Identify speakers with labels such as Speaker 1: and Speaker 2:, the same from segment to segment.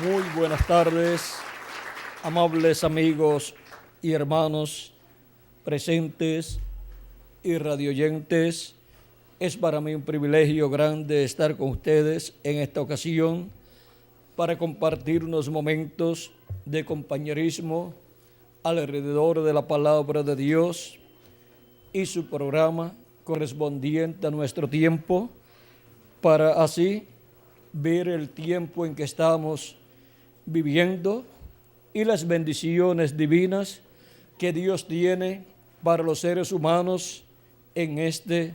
Speaker 1: Muy buenas tardes, amables amigos y hermanos presentes y radioyentes. Es para mí un privilegio grande estar con ustedes en esta ocasión para compartir unos momentos de compañerismo alrededor de la palabra de Dios y su programa correspondiente a nuestro tiempo, para así ver el tiempo en que estamos viviendo y las bendiciones divinas que Dios tiene para los seres humanos en este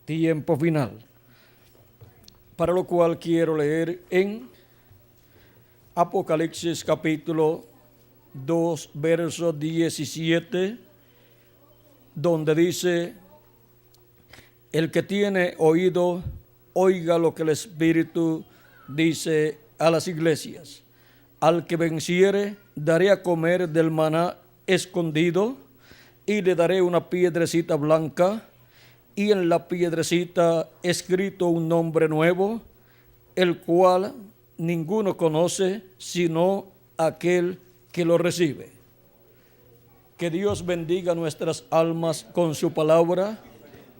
Speaker 1: tiempo final. Para lo cual quiero leer en Apocalipsis capítulo 2, verso 17, donde dice: el que tiene oído, oiga lo que el Espíritu dice a las iglesias. Al que venciere, daré a comer del maná escondido, y le daré una piedrecita blanca, y en la piedrecita escrito un nombre nuevo, el cual ninguno conoce sino aquel que lo recibe. Que Dios bendiga nuestras almas con su palabra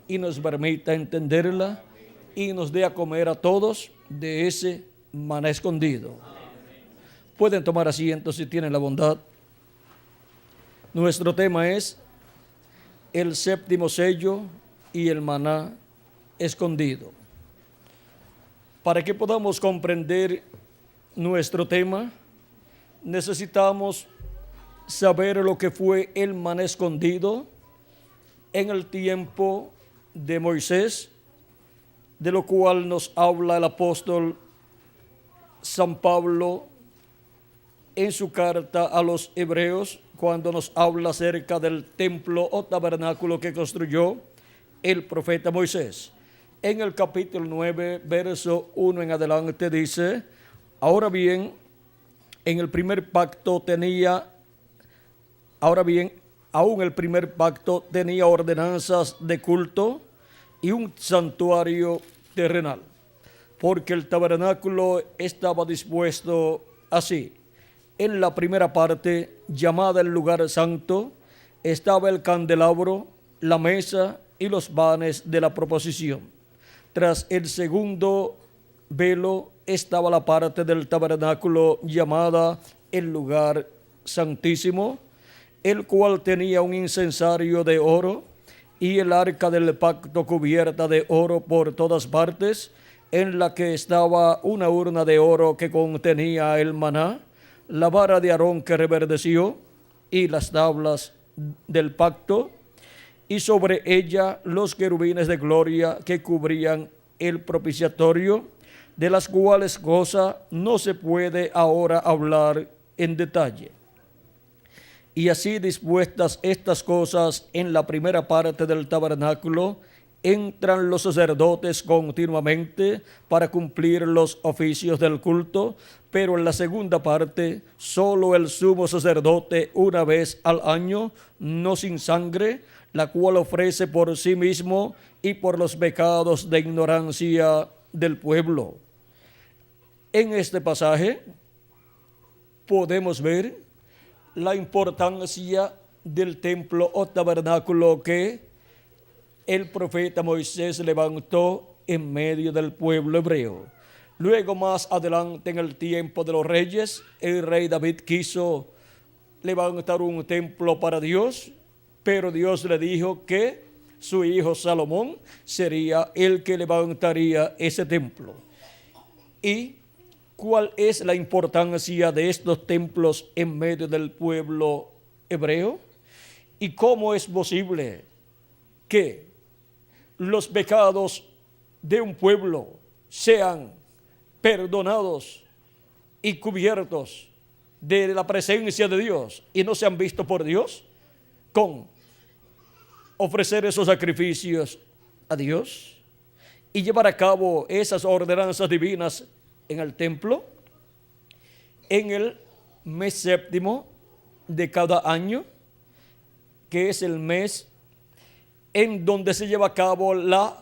Speaker 1: y nos permita entenderla y nos dé a comer a todos de ese maná escondido. Pueden tomar asiento si tienen la bondad. Nuestro tema es el séptimo sello y el maná escondido. Para que podamos comprender nuestro tema, necesitamos saber lo que fue el maná escondido en el tiempo de Moisés, de lo cual nos habla el apóstol San Pablo en su carta a los hebreos, cuando nos habla acerca del templo o tabernáculo que construyó el profeta Moisés. En el capítulo 9, verso 1 en adelante dice: ahora bien, aún el primer pacto tenía ordenanzas de culto y un santuario terrenal, porque el tabernáculo estaba dispuesto así. En la primera parte, llamada el lugar santo, estaba el candelabro, la mesa y los vanes de la proposición. Tras el segundo velo estaba la parte del tabernáculo llamada el lugar santísimo, el cual tenía un incensario de oro y el arca del pacto cubierta de oro por todas partes, en la que estaba una urna de oro que contenía el maná, la vara de Aarón que reverdeció y las tablas del pacto, y sobre ella los querubines de gloria que cubrían el propiciatorio, de las cuales cosas no se puede ahora hablar en detalle. Y así dispuestas estas cosas en la primera parte del tabernáculo, entran los sacerdotes continuamente para cumplir los oficios del culto, pero en la segunda parte solo el sumo sacerdote una vez al año, no sin sangre, la cual ofrece por sí mismo y por los pecados de ignorancia del pueblo. En este pasaje podemos ver la importancia del templo o tabernáculo que el profeta Moisés levantó en medio del pueblo hebreo. Luego, más adelante, en el tiempo de los reyes, el rey David quiso levantar un templo para Dios, pero Dios le dijo que su hijo Salomón sería el que levantaría ese templo. ¿Y cuál es la importancia de estos templos en medio del pueblo hebreo? ¿Y cómo es posible que los pecados de un pueblo sean perdonados y cubiertos de la presencia de Dios y no sean vistos por Dios con ofrecer esos sacrificios a Dios y llevar a cabo esas ordenanzas divinas en el templo? En el mes séptimo de cada año, que es el mes en donde se lleva a cabo la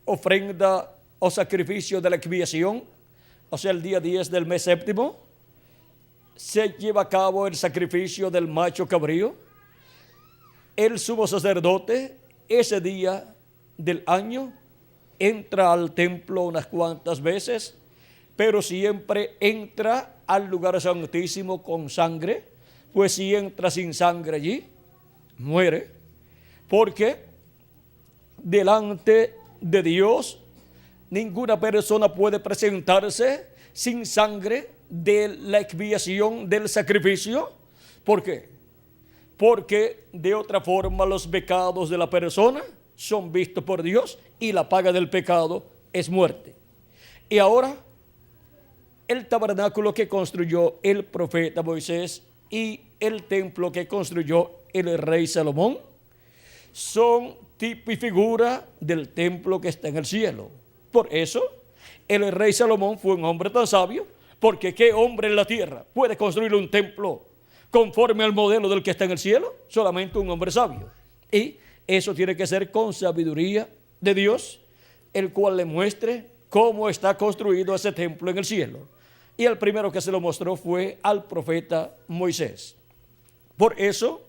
Speaker 1: ofrenda o sacrificio de la expiación, o sea, el día 10 del mes séptimo, se lleva a cabo el sacrificio del macho cabrío, el sumo sacerdote ese día del año entra al templo unas cuantas veces, pero siempre entra al lugar santísimo con sangre, pues si entra sin sangre allí, muere, porque delante de Dios ninguna persona puede presentarse sin sangre de la expiación del sacrificio. ¿Por qué? Porque de otra forma los pecados de la persona son vistos por Dios y la paga del pecado es muerte. Y ahora, el tabernáculo que construyó el profeta Moisés y el templo que construyó el rey Salomón son tipo y figura del templo que está en el cielo. Por eso, el rey Salomón fue un hombre tan sabio, porque ¿qué hombre en la tierra puede construir un templo conforme al modelo del que está en el cielo? Solamente un hombre sabio. Y eso tiene que ser con sabiduría de Dios, el cual le muestre cómo está construido ese templo en el cielo. Y el primero que se lo mostró fue al profeta Moisés. Por eso,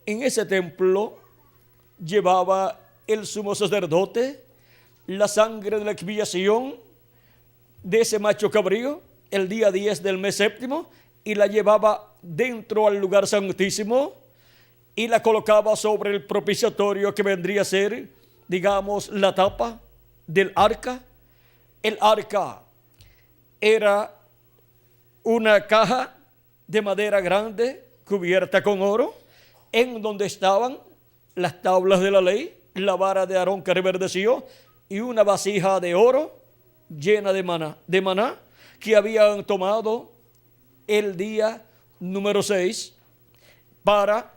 Speaker 1: en ese templo llevaba el sumo sacerdote la sangre de la expiación de ese macho cabrío el día 10 del mes séptimo, y la llevaba dentro al lugar santísimo y la colocaba sobre el propiciatorio, que vendría a ser, digamos, la tapa del arca. El arca era una caja de madera grande cubierta con oro, en donde estaban las tablas de la ley, la vara de Aarón que reverdeció y una vasija de oro llena de maná que habían tomado el día número 6, para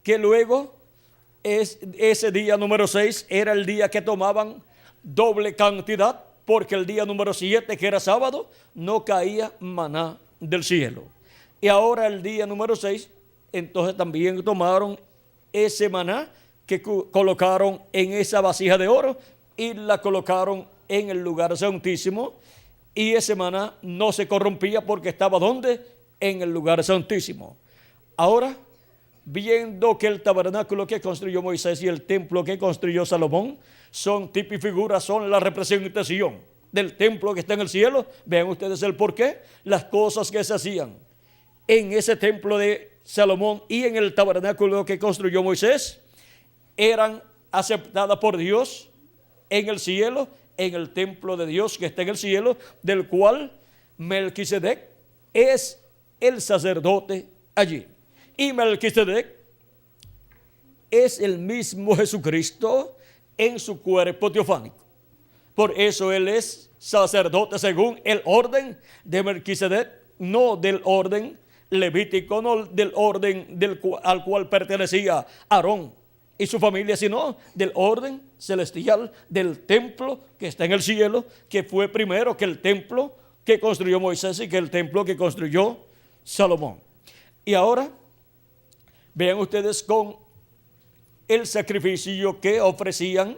Speaker 1: que luego ese día número 6 era el día que tomaban doble cantidad, porque el día número 7, que era sábado, no caía maná del cielo. Y ahora el día número 6, entonces también tomaron ese maná que colocaron en esa vasija de oro y la colocaron en el lugar santísimo, y ese maná no se corrompía porque estaba ¿dónde? En el lugar santísimo. Ahora, viendo que el tabernáculo que construyó Moisés y el templo que construyó Salomón son tipo y figura, son la representación del templo que está en el cielo, vean ustedes el porqué. Las cosas que se hacían en ese templo de Salomón y en el tabernáculo que construyó Moisés eran aceptadas por Dios en el cielo, en el templo de Dios que está en el cielo, del cual Melquisedec es el sacerdote allí. Y Melquisedec es el mismo Jesucristo en su cuerpo teofánico. Por eso él es sacerdote según el orden de Melquisedec, no del orden levítico, no del orden al cual pertenecía Aarón y su familia, sino del orden celestial del templo que está en el cielo, que fue primero que el templo que construyó Moisés y que el templo que construyó Salomón. Y ahora vean ustedes con el sacrificio que ofrecían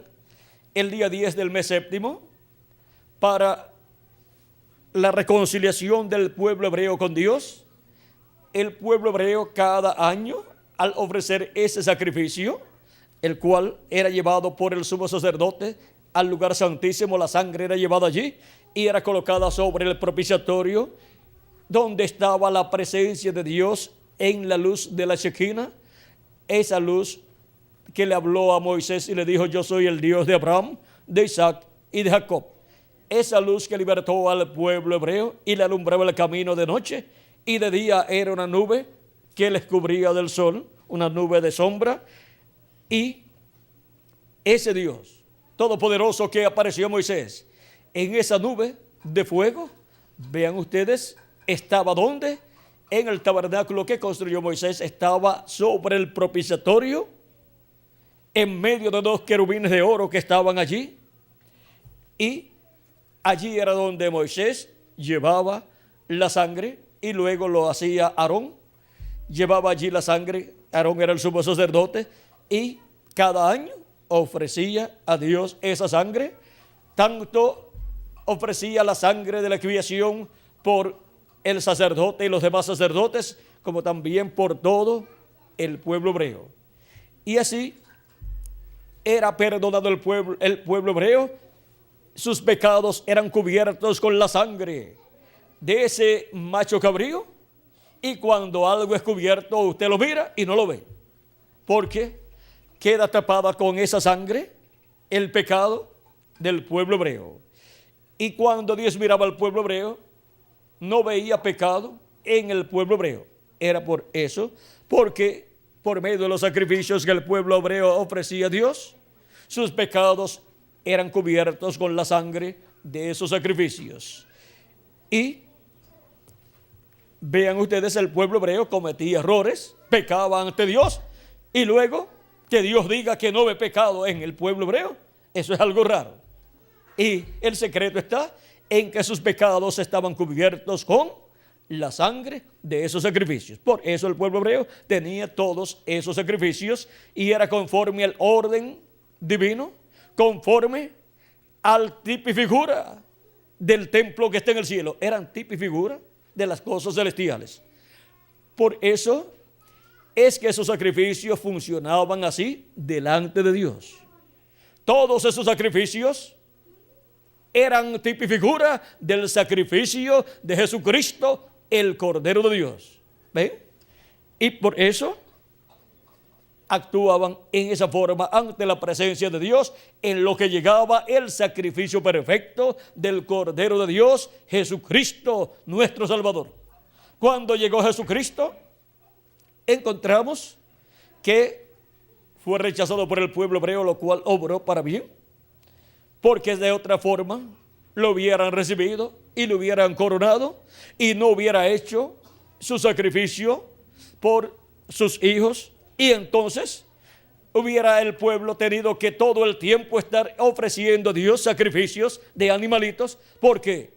Speaker 1: el día 10 del mes séptimo para la reconciliación del pueblo hebreo con Dios. El pueblo hebreo cada año, al ofrecer ese sacrificio, el cual era llevado por el sumo sacerdote al lugar santísimo, la sangre era llevada allí y era colocada sobre el propiciatorio, donde estaba la presencia de Dios en la luz de la Shekinah, esa luz que le habló a Moisés y le dijo: yo soy el Dios de Abraham, de Isaac y de Jacob. Esa luz que libertó al pueblo hebreo y le alumbraba el camino de noche, y de día era una nube que les cubría del sol, una nube de sombra. Y ese Dios todopoderoso que apareció a Moisés en esa nube de fuego, vean ustedes, estaba ¿dónde? En el tabernáculo que construyó Moisés, estaba sobre el propiciatorio, en medio de dos querubines de oro que estaban allí, y allí era donde Moisés llevaba la sangre, y luego lo hacía Aarón, llevaba allí la sangre. Aarón era el sumo sacerdote, y cada año ofrecía a Dios esa sangre. Tanto ofrecía la sangre de la expiación por el sacerdote y los demás sacerdotes, como también por todo el pueblo hebreo. Y así era perdonado el pueblo hebreo. Sus pecados eran cubiertos con la sangre de ese macho cabrío. Y cuando algo es cubierto, usted lo mira y no lo ve, porque queda tapada con esa sangre el pecado del pueblo hebreo. Y cuando Dios miraba al pueblo hebreo, no veía pecado en el pueblo hebreo. Era por eso, porque por medio de los sacrificios que el pueblo hebreo ofrecía a Dios, sus pecados eran cubiertos con la sangre de esos sacrificios. Y vean ustedes, el pueblo hebreo cometía errores, pecaba ante Dios, y luego que Dios diga que no ve pecado en el pueblo hebreo, eso es algo raro. Y el secreto está en que sus pecados estaban cubiertos con la sangre de esos sacrificios. Por eso el pueblo hebreo tenía todos esos sacrificios y era conforme al orden divino, conforme al tipo y figura del templo que está en el cielo. Eran tipo y figura de las cosas celestiales. Por eso es que esos sacrificios funcionaban así delante de Dios. Todos esos sacrificios eran tipo y figura del sacrificio de Jesucristo, el Cordero de Dios. ¿Ven? Y por eso actuaban en esa forma ante la presencia de Dios, en lo que llegaba el sacrificio perfecto del Cordero de Dios, Jesucristo, nuestro Salvador. Cuando llegó Jesucristo, encontramos que fue rechazado por el pueblo hebreo, lo cual obró para bien, porque de otra forma lo hubieran recibido y lo hubieran coronado y no hubiera hecho su sacrificio por sus hijos. Y entonces hubiera el pueblo tenido que todo el tiempo estar ofreciendo a Dios sacrificios de animalitos, porque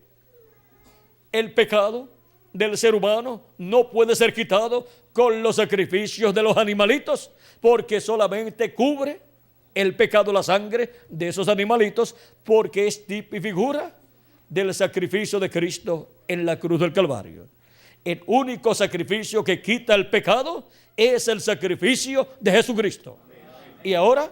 Speaker 1: el pecado del ser humano no puede ser quitado con los sacrificios de los animalitos, porque solamente cubre el pecado la sangre de esos animalitos, porque es tipo y figura del sacrificio de Cristo en la cruz del Calvario. El único sacrificio que quita el pecado es el sacrificio de Jesucristo. Y ahora,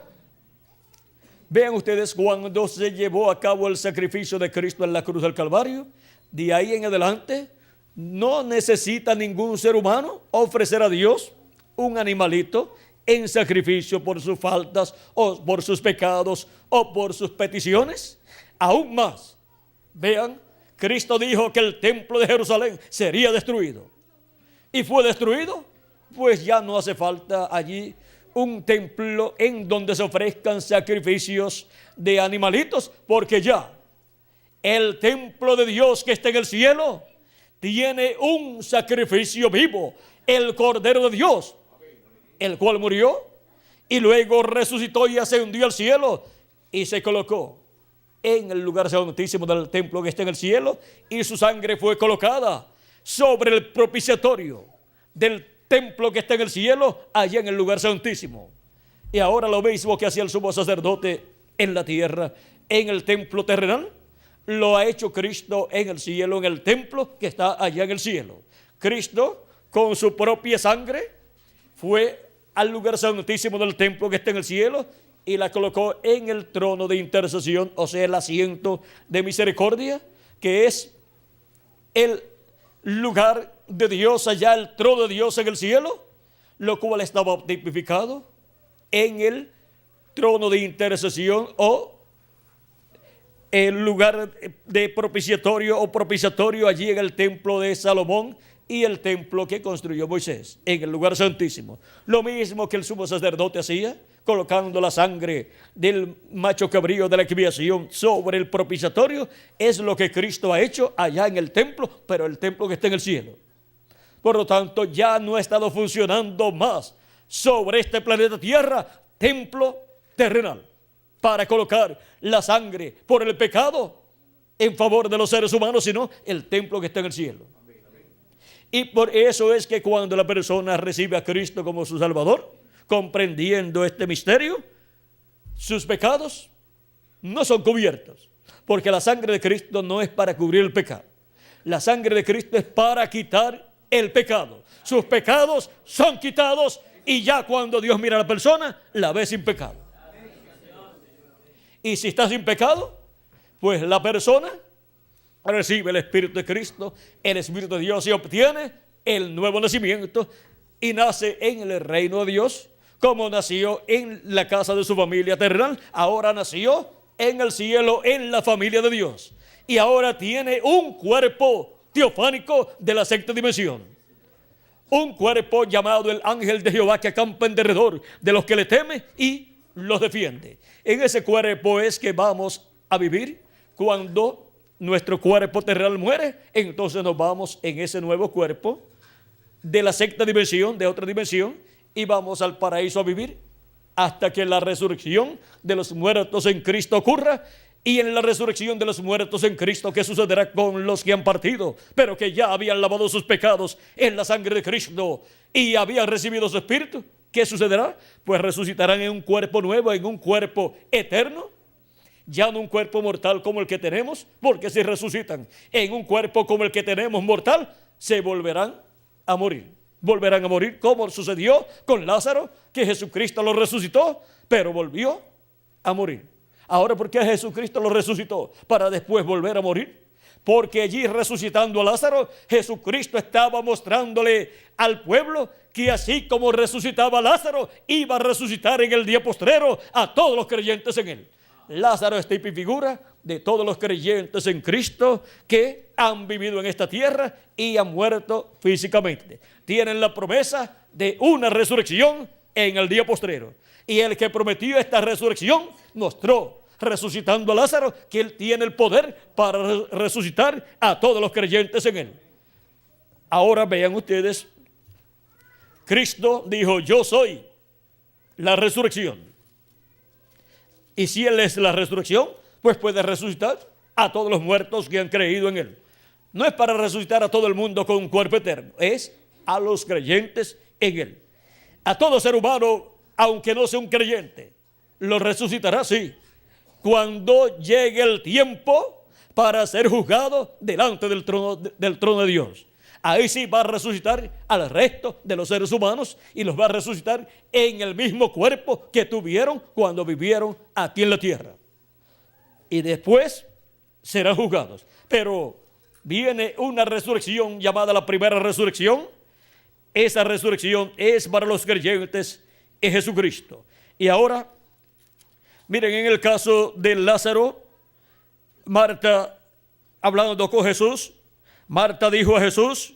Speaker 1: vean ustedes, cuando se llevó a cabo el sacrificio de Cristo en la cruz del Calvario, de ahí en adelante, no necesita ningún ser humano ofrecer a Dios un animalito en sacrificio por sus faltas o por sus pecados o por sus peticiones. Aún más, vean, Cristo dijo que el templo de Jerusalén sería destruido. Y fue destruido, pues ya no hace falta allí un templo en donde se ofrezcan sacrificios de animalitos, porque ya el templo de Dios que está en el cielo tiene un sacrificio vivo, el Cordero de Dios, el cual murió y luego resucitó y ascendió al cielo y se colocó en el lugar santísimo del templo que está en el cielo, y su sangre fue colocada sobre el propiciatorio del templo que está en el cielo, allá en el lugar santísimo. Y ahora lo mismo que hacía el sumo sacerdote en la tierra, en el templo terrenal, lo ha hecho Cristo en el cielo, en el templo que está allá en el cielo. Cristo, con su propia sangre, fue al lugar santísimo del templo que está en el cielo y la colocó en el trono de intercesión, o sea, el asiento de misericordia, que es el lugar de Dios allá, el trono de Dios en el cielo, lo cual estaba tipificado en el trono de intercesión o el lugar de propiciatorio o propiciatorio allí en el templo de Salomón y el templo que construyó Moisés en el lugar santísimo. Lo mismo que el sumo sacerdote hacía, colocando la sangre del macho cabrío de la expiación sobre el propiciatorio, es lo que Cristo ha hecho allá en el templo, pero el templo que está en el cielo. Por lo tanto, ya no ha estado funcionando más sobre este planeta Tierra templo terrenal para colocar la sangre por el pecado en favor de los seres humanos, sino el templo que está en el cielo. Y por eso es que cuando la persona recibe a Cristo como su Salvador, comprendiendo este misterio, sus pecados no son cubiertos, porque la sangre de Cristo no es para cubrir el pecado. La sangre de Cristo es para quitar el pecado. Sus pecados son quitados y ya cuando Dios mira a la persona, la ve sin pecado. Y si está sin pecado, pues la persona recibe el Espíritu de Cristo, el Espíritu de Dios, y obtiene el nuevo nacimiento y nace en el reino de Dios, como nació en la casa de su familia terrenal. Ahora nació en el cielo, en la familia de Dios, y ahora tiene un cuerpo teofánico de la sexta dimensión, un cuerpo llamado el ángel de Jehová, que acampa en derredor de los que le temen y los defiende. En ese cuerpo es que vamos a vivir. Cuando nuestro cuerpo terrenal muere, entonces nos vamos en ese nuevo cuerpo de la sexta dimensión, de otra dimensión, y vamos al paraíso a vivir hasta que la resurrección de los muertos en Cristo ocurra. Y en la resurrección de los muertos en Cristo, ¿qué sucederá con los que han partido, pero que ya habían lavado sus pecados en la sangre de Cristo y habían recibido su Espíritu? ¿Qué sucederá? Pues resucitarán en un cuerpo nuevo, en un cuerpo eterno, ya no un cuerpo mortal como el que tenemos, porque si resucitan en un cuerpo como el que tenemos mortal, se volverán a morir. Volverán a morir, como sucedió con Lázaro, que Jesucristo lo resucitó, pero volvió a morir. Ahora, ¿por qué Jesucristo lo resucitó? Para después volver a morir. Porque allí, resucitando a Lázaro, Jesucristo estaba mostrándole al pueblo que así como resucitaba a Lázaro, iba a resucitar en el día postrero a todos los creyentes en él. Lázaro es tipo y figura de todos los creyentes en Cristo que han vivido en esta tierra y han muerto físicamente. Tienen la promesa de una resurrección en el día postrero. Y el que prometió esta resurrección mostró, resucitando a Lázaro, que él tiene el poder para resucitar a todos los creyentes en él. Ahora vean ustedes, Cristo dijo: yo soy la resurrección. Y si él es la resurrección, pues puede resucitar a todos los muertos que han creído en él. No es para resucitar a todo el mundo con un cuerpo eterno, es a los creyentes en él. A todo ser humano, aunque no sea un creyente, lo resucitará, sí, cuando llegue el tiempo para ser juzgado delante del trono de Dios. Ahí sí va a resucitar al resto de los seres humanos y los va a resucitar en el mismo cuerpo que tuvieron cuando vivieron aquí en la tierra. Y después serán juzgados. Pero viene una resurrección llamada la primera resurrección. Esa resurrección es para los creyentes en Jesucristo. Y ahora, miren, en el caso de Lázaro, Marta, hablando con Jesús, Marta dijo a Jesús: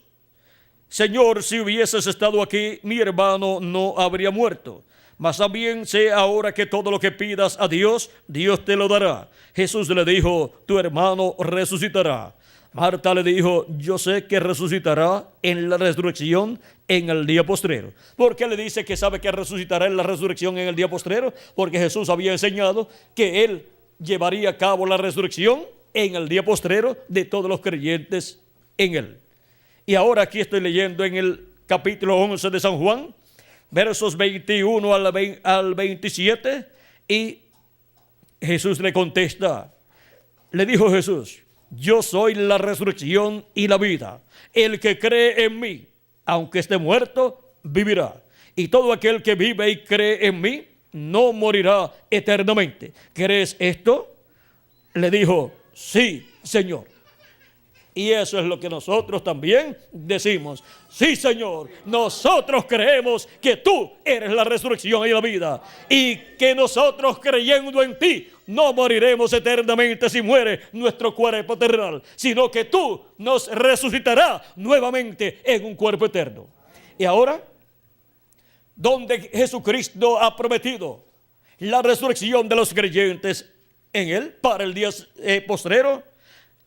Speaker 1: Señor, si hubieses estado aquí, mi hermano no habría muerto. Mas también sé ahora que todo lo que pidas a Dios, Dios te lo dará. Jesús le dijo: tu hermano resucitará. Marta le dijo: yo sé que resucitará en la resurrección en el día postrero. ¿Por qué le dice que sabe que resucitará en la resurrección en el día postrero? Porque Jesús había enseñado que él llevaría a cabo la resurrección en el día postrero de todos los creyentes en él. Y ahora aquí estoy leyendo en el capítulo 11 de San Juan, versos 21 al 27, y Jesús le contesta. Le dijo Jesús: yo soy la resurrección y la vida. El que cree en mí, aunque esté muerto, vivirá. Y todo aquel que vive y cree en mí, no morirá eternamente. ¿Crees esto? Le dijo: sí, Señor. Y eso es lo que nosotros también decimos: sí, Señor, nosotros creemos que tú eres la resurrección y la vida, y que nosotros, creyendo en ti, no moriremos eternamente si muere nuestro cuerpo terrenal, sino que tú nos resucitarás nuevamente en un cuerpo eterno. Y ahora, donde Jesucristo ha prometido la resurrección de los creyentes en él para el día postrero,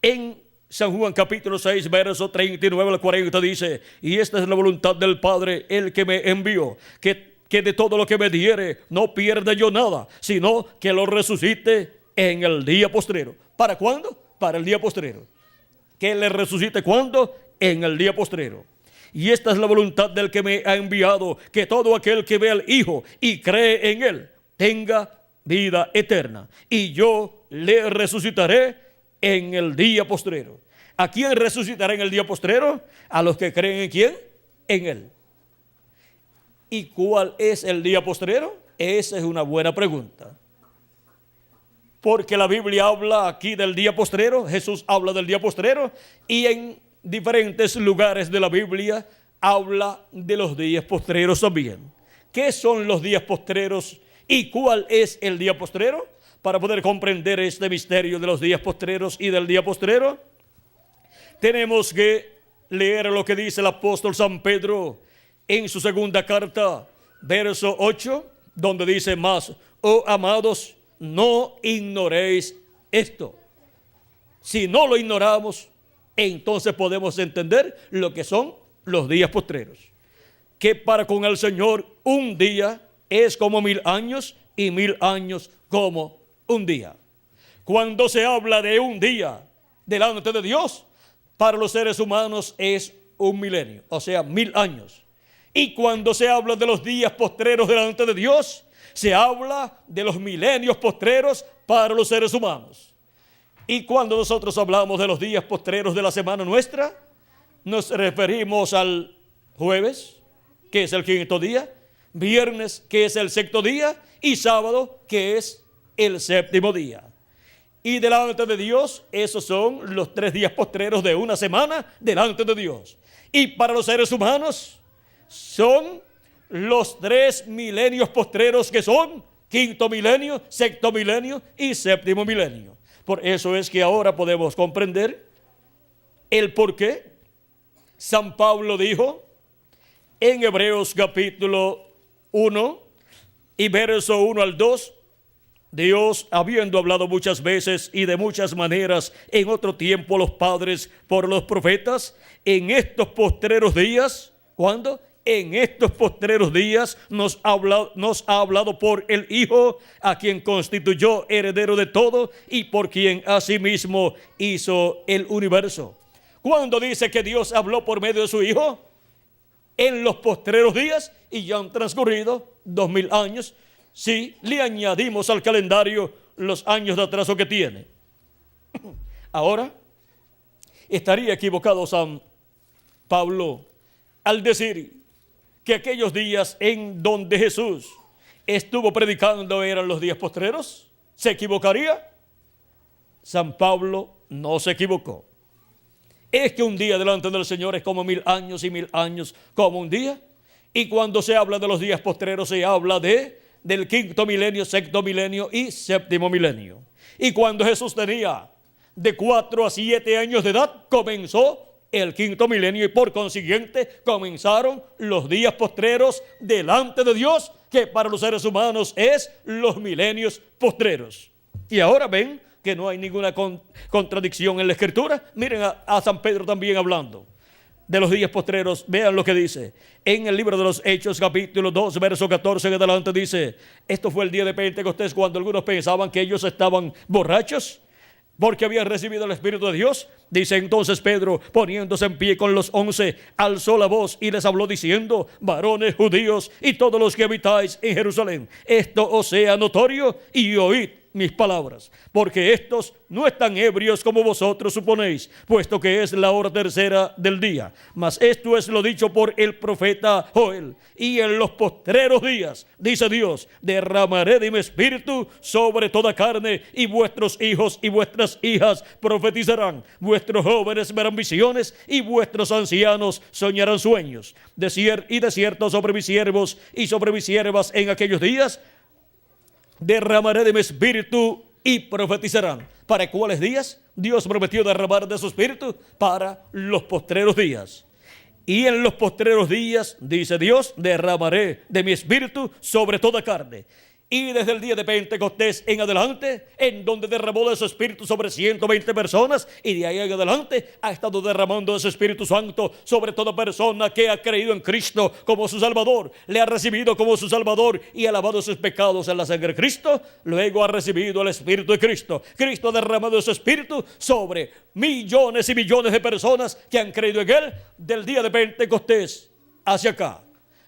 Speaker 1: en San Juan capítulo 6, verso 39 al 40 dice: y esta es la voluntad del Padre, el que me envió, que de todo lo que me diere no pierda yo nada, sino que lo resucite en el día postrero. ¿Para cuándo? Para el día postrero. ¿Que le resucite cuándo? En el día postrero. Y esta es la voluntad del que me ha enviado, que todo aquel que ve al Hijo y cree en él tenga vida eterna, y yo le resucitaré en el día postrero. ¿A quién resucitará en el día postrero? A los que creen en quién, en Él. ¿Y cuál es el día postrero? Esa es una buena pregunta. Porque la Biblia habla aquí del día postrero, Jesús habla del día postrero, y en diferentes lugares de la Biblia habla de los días postreros también. ¿Qué son los días postreros y cuál es el día postrero? Para poder comprender este misterio de los días postreros y del día postrero, tenemos que leer lo que dice el apóstol San Pedro en su segunda carta, verso 8, donde dice: mas, oh amados, no ignoréis esto. Si no lo ignoramos, entonces podemos entender lo que son los días postreros. Que para con el Señor un día es como 1000 años y 1000 años como un día. Cuando se habla de un día delante de Dios, para los seres humanos es un milenio, o sea, 1000 años. Y cuando se habla de los días postreros delante de Dios, se habla de los milenios postreros para los seres humanos. Y cuando nosotros hablamos de los días postreros de la semana nuestra, nos referimos al jueves, que es el 5º día, viernes, que es el 6º día, y sábado, que es el 7º día. Y delante de Dios, esos son los 3 días postreros de una semana delante de Dios. Y para los seres humanos son los 3 milenios postreros, que son 5º milenio, 6º milenio y 7º milenio. Por eso es que ahora podemos comprender el por qué San Pablo dijo en Hebreos capítulo 1 y verso 1 al 2, Dios, habiendo hablado muchas veces y de muchas maneras en otro tiempo a los padres por los profetas, en estos postreros días, ¿cuándo? En estos postreros días nos ha hablado por el Hijo, a quien constituyó heredero de todo y por quien asimismo hizo el universo. ¿Cuándo dice que Dios habló por medio de su Hijo? En los postreros días, y ya han transcurrido 2000 años, si le añadimos al calendario los años de atraso que tiene. Ahora, estaría equivocado San Pablo al decir que aquellos días en donde Jesús estuvo predicando eran los días postreros. ¿Se equivocaría? San Pablo no se equivocó. Es que un día delante del Señor es como 1000 años y 1000 años como un día. Y cuando se habla de los días postreros se habla del 5º milenio, 6º milenio y 7º milenio. Y cuando Jesús tenía de 4 a 7 años de edad, comenzó el 5º milenio y por consiguiente comenzaron los días postreros delante de Dios, que para los seres humanos es los milenios postreros. Y ahora ven que no hay ninguna contradicción en la Escritura. Miren a San Pedro también hablando de los días postreros. Vean lo que dice en el libro de los Hechos capítulo 2 verso 14 en adelante. Dice: esto fue el día de Pentecostés, cuando algunos pensaban que ellos estaban borrachos porque habían recibido el Espíritu de Dios. Dice entonces Pedro, poniéndose en pie con los 11, alzó la voz y les habló diciendo: varones judíos y todos los que habitáis en Jerusalén, esto os sea notorio y oíd mis palabras, porque estos no están ebrios como vosotros suponéis, puesto que es la hora tercera del día. Mas esto es lo dicho por el profeta Joel: y en los postreros días, dice Dios, derramaré de mi espíritu sobre toda carne, y vuestros hijos y vuestras hijas profetizarán, vuestros jóvenes verán visiones, y vuestros ancianos soñarán sueños. Y de cierto sobre mis siervos y sobre mis siervas en aquellos días derramaré de mi espíritu y profetizarán. ¿Para cuáles días? Dios prometió derramar de su espíritu para los postreros días. Y en los postreros días, dice Dios, derramaré de mi espíritu sobre toda carne. Y desde el día de Pentecostés en adelante, en donde derramó de su Espíritu sobre 120 personas, y de ahí en adelante ha estado derramando de su Espíritu Santo sobre toda persona que ha creído en Cristo como su Salvador, le ha recibido como su Salvador y ha lavado sus pecados en la sangre de Cristo. Luego ha recibido el Espíritu de Cristo. Cristo ha derramado de su Espíritu sobre millones y millones de personas que han creído en Él del día de Pentecostés hacia acá.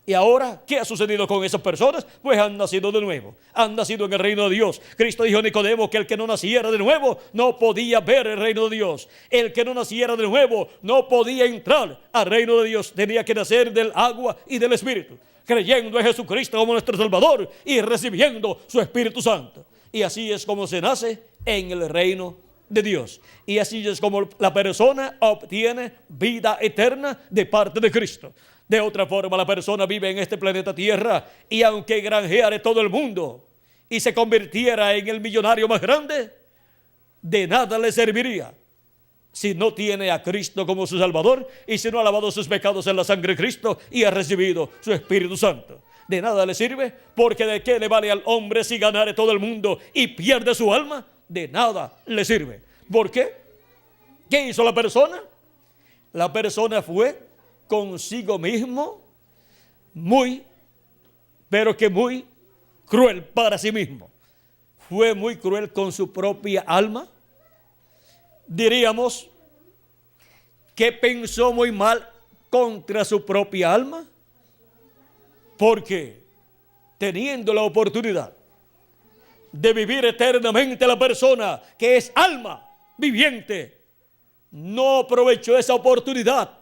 Speaker 1: Y ahora, ¿qué ha sucedido con esas personas? Pues han nacido de nuevo, han nacido en el reino de Dios. Cristo dijo a Nicodemo que el que no naciera de nuevo no podía ver el reino de Dios. El que no naciera de nuevo no podía entrar al reino de Dios. Tenía que nacer del agua y del Espíritu, creyendo en Jesucristo como nuestro Salvador y recibiendo su Espíritu Santo. Y así es como se nace en el reino de Dios. Y así es como la persona obtiene vida eterna de parte de Cristo. De otra forma, la persona vive en este planeta Tierra y aunque granjeare todo el mundo y se convirtiera en el millonario más grande, de nada le serviría si no tiene a Cristo como su Salvador y si no ha lavado sus pecados en la sangre de Cristo y ha recibido su Espíritu Santo. De nada le sirve, porque ¿de qué le vale al hombre si ganare todo el mundo y pierde su alma? De nada le sirve. ¿Por qué? ¿Qué hizo la persona? La persona fue consigo mismo pero que muy cruel para sí mismo. Fue muy cruel con su propia alma. Diríamos que pensó muy mal contra su propia alma, porque teniendo la oportunidad de vivir eternamente la persona que es alma viviente, no aprovechó esa oportunidad.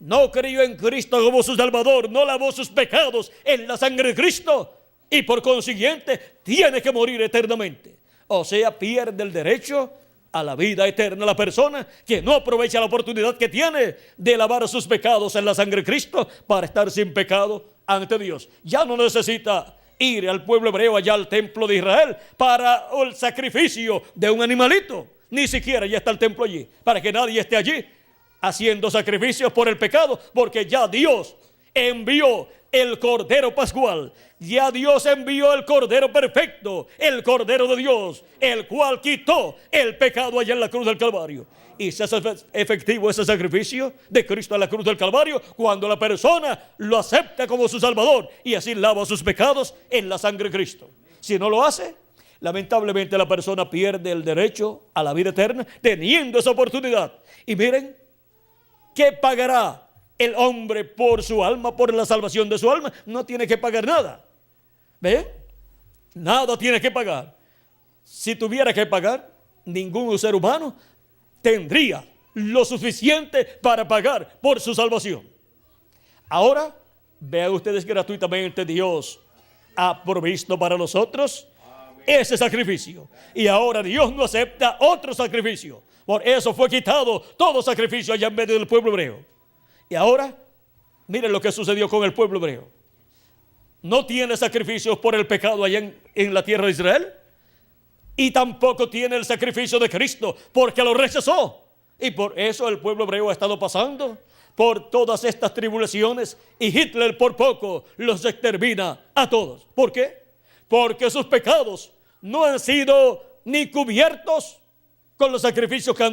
Speaker 1: No creyó en Cristo como su Salvador, no lavó sus pecados en la sangre de Cristo y por consiguiente tiene que morir eternamente. O sea, pierde el derecho a la vida eterna la persona que no aprovecha la oportunidad que tiene de lavar sus pecados en la sangre de Cristo para estar sin pecado ante Dios. Ya no necesita ir al pueblo hebreo allá al templo de Israel para el sacrificio de un animalito. Ni siquiera ya está el templo allí, para que nadie esté allí haciendo sacrificios por el pecado, porque ya Dios envió el Cordero Pascual, ya Dios envió el Cordero perfecto, el Cordero de Dios, el cual quitó el pecado allá en la cruz del Calvario. Y se hace efectivo ese sacrificio de Cristo en la cruz del Calvario cuando la persona lo acepta como su Salvador y así lava sus pecados en la sangre de Cristo. Si no lo hace, lamentablemente la persona pierde el derecho a la vida eterna teniendo esa oportunidad. Y miren, ¿qué pagará el hombre por su alma, por la salvación de su alma? No tiene que pagar nada. ¿Ve? Nada tiene que pagar. Si tuviera que pagar, ningún ser humano tendría lo suficiente para pagar por su salvación. Ahora, vean ustedes gratuitamente Dios ha provisto para nosotros ese sacrificio. Y ahora Dios no acepta otro sacrificio. Por eso fue quitado todo sacrificio allá en medio del pueblo hebreo. Y ahora, miren lo que sucedió con el pueblo hebreo. No tiene sacrificios por el pecado allá en la tierra de Israel. Y tampoco tiene el sacrificio de Cristo porque lo rechazó. Y por eso el pueblo hebreo ha estado pasando por todas estas tribulaciones. Y Hitler por poco los extermina a todos. ¿Por qué? Porque sus pecados no han sido ni cubiertos con los sacrificios que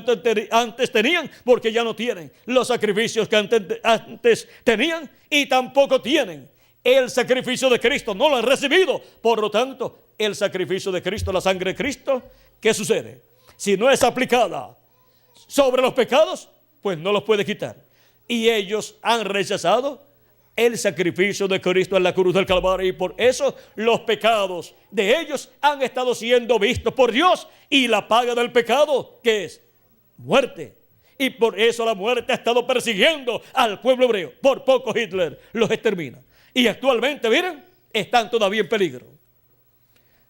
Speaker 1: antes tenían, porque ya no tienen los sacrificios que antes tenían, y tampoco tienen el sacrificio de Cristo, no lo han recibido. Por lo tanto, el sacrificio de Cristo, la sangre de Cristo, ¿qué sucede? Si no es aplicada sobre los pecados, pues no los puede quitar. Y ellos han rechazado el sacrificio de Cristo en la cruz del Calvario, y por eso los pecados de ellos han estado siendo vistos por Dios, y la paga del pecado, ¿qué es? Muerte. Y por eso la muerte ha estado persiguiendo al pueblo hebreo. Por poco Hitler los extermina. Y actualmente, miren, están todavía en peligro.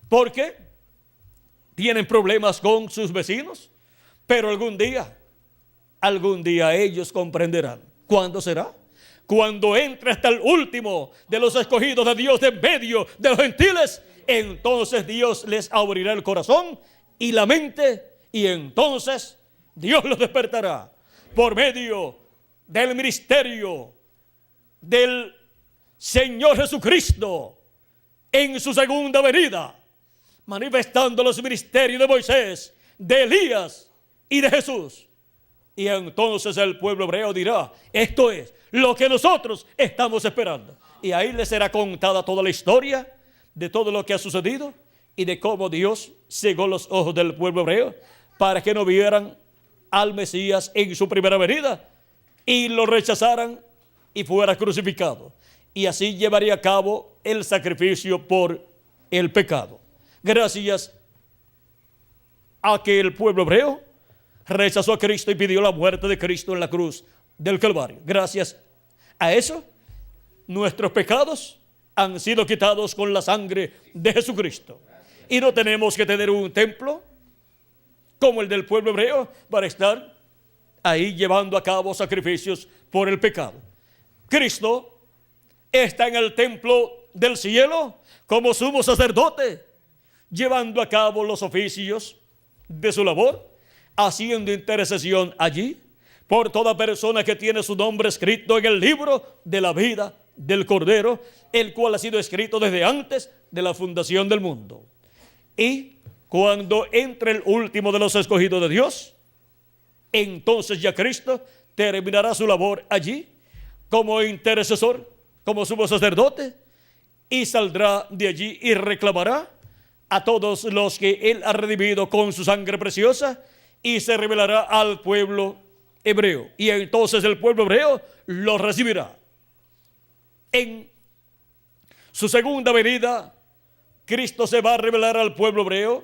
Speaker 1: Porque tienen problemas con sus vecinos, pero algún día ellos comprenderán. ¿Cuándo será? Cuando entre hasta el último de los escogidos de Dios de en medio de los gentiles, entonces Dios les abrirá el corazón y la mente, y entonces Dios los despertará por medio del ministerio del Señor Jesucristo en su segunda venida, manifestando los ministerios de Moisés, de Elías y de Jesús. Y entonces el pueblo hebreo dirá: esto es lo que nosotros estamos esperando. Y ahí les será contada toda la historia de todo lo que ha sucedido y de cómo Dios cegó los ojos del pueblo hebreo para que no vieran al Mesías en su primera venida y lo rechazaran y fuera crucificado. y así llevaría a cabo el sacrificio por el pecado. Gracias a que el pueblo hebreo rechazó a Cristo y pidió la muerte de Cristo en la cruz del Calvario. Gracias a eso, nuestros pecados han sido quitados con la sangre de Jesucristo. Y no tenemos que tener un templo como el del pueblo hebreo para estar ahí llevando a cabo sacrificios por el pecado. Cristo está en el templo del cielo como sumo sacerdote, llevando a cabo los oficios de su labor, haciendo intercesión allí por toda persona que tiene su nombre escrito en el libro de la vida del Cordero, el cual ha sido escrito desde antes de la fundación del mundo. Y cuando entre el último de los escogidos de Dios, entonces ya Cristo terminará su labor allí como intercesor, como sumo sacerdote, y saldrá de allí y reclamará a todos los que Él ha redimido con su sangre preciosa, y se revelará al pueblo hebreo. Y entonces el pueblo hebreo lo recibirá. En su segunda venida, Cristo se va a revelar al pueblo hebreo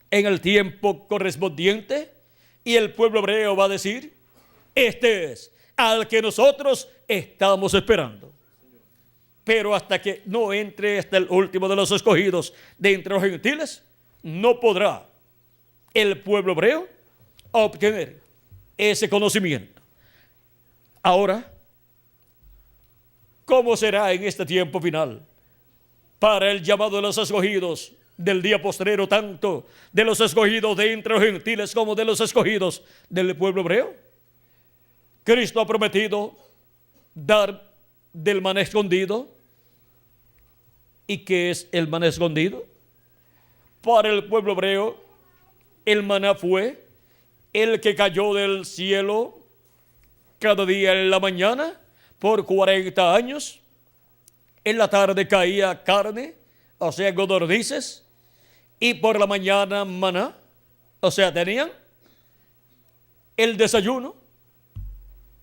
Speaker 1: en el tiempo correspondiente, y el pueblo hebreo va a decir: este es al que nosotros estamos esperando. Pero hasta que no entre hasta el último de los escogidos de entre los gentiles, no podrá el pueblo hebreo obtener ese conocimiento. Ahora, ¿cómo será en este tiempo final para el llamado de los escogidos del día postrero, tanto de los escogidos de entre los gentiles como de los escogidos del pueblo hebreo? Cristo ha prometido dar del maná escondido. ¿Y qué es el maná escondido? Para el pueblo hebreo, el maná fue el que cayó del cielo cada día en la mañana por 40 años. En la tarde caía carne, o sea, codornices, y por la mañana maná, o sea, tenían el desayuno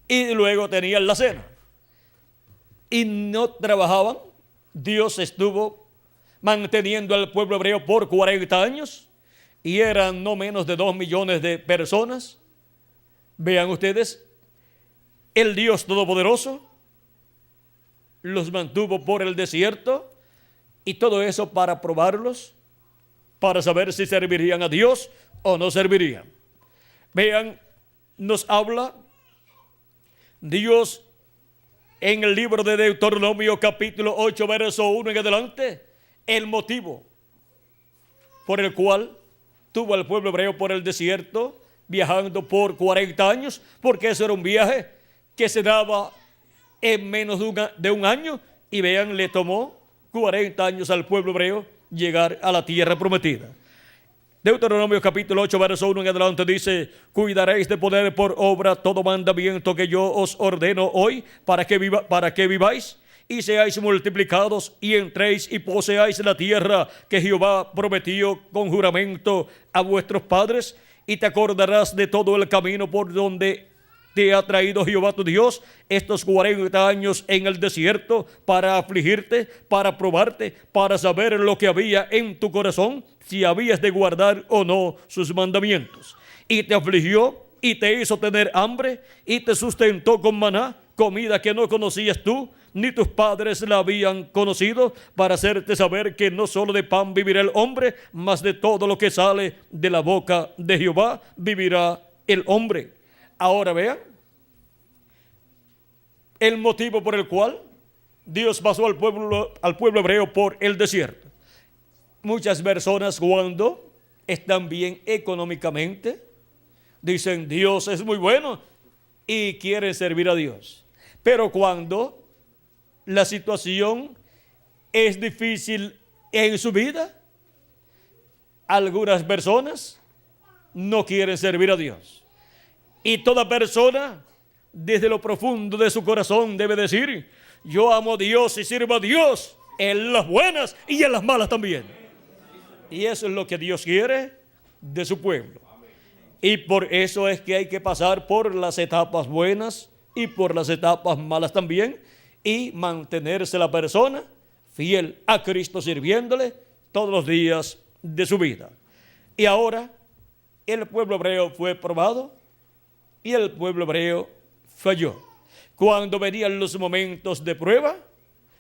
Speaker 1: y luego tenían la cena. Y no trabajaban. Dios estuvo manteniendo al pueblo hebreo por 40 años y eran no menos de 2 millones de personas. Vean ustedes, el Dios Todopoderoso los mantuvo por el desierto, y todo eso para probarlos, para saber si servirían a Dios o no servirían. Vean, nos habla Dios en el libro de Deuteronomio capítulo 8 verso 1 en adelante, el motivo por el cual tuvo al pueblo hebreo por el desierto viajando por 40 años, porque eso era un viaje que se daba en menos de un año, y vean, le tomó 40 años al pueblo hebreo llegar a la tierra prometida. Deuteronomio capítulo 8 verso 1 en adelante dice: cuidaréis de poner por obra todo mandamiento que yo os ordeno hoy, para que viváis y seáis multiplicados, y entréis y poseáis la tierra que Jehová prometió con juramento a vuestros padres, y te acordarás de todo el camino por donde te ha traído Jehová tu Dios estos 40 años en el desierto, para afligirte, para probarte, para saber lo que había en tu corazón, si habías de guardar o no sus mandamientos. Y te afligió y te hizo tener hambre, y te sustentó con maná, comida que no conocías tú, ni tus padres la habían conocido, para hacerte saber que no solo de pan vivirá el hombre, mas de todo lo que sale de la boca de Jehová vivirá el hombre. Ahora vean el motivo por el cual Dios pasó al pueblo hebreo por el desierto. Muchas personas, cuando están bien económicamente, dicen: Dios es muy bueno, y quieren servir a Dios. Pero cuando la situación es difícil en su vida, algunas personas no quieren servir a Dios. Y toda persona, desde lo profundo de su corazón, debe decir: yo amo a Dios y sirvo a Dios en las buenas y en las malas también. Y eso es lo que Dios quiere de su pueblo. Y por eso es que hay que pasar por las etapas buenas y por las etapas malas también. y mantenerse la persona fiel a Cristo, sirviéndole todos los días de su vida. Y ahora el pueblo hebreo fue probado y el pueblo hebreo falló. Cuando venían los momentos de prueba,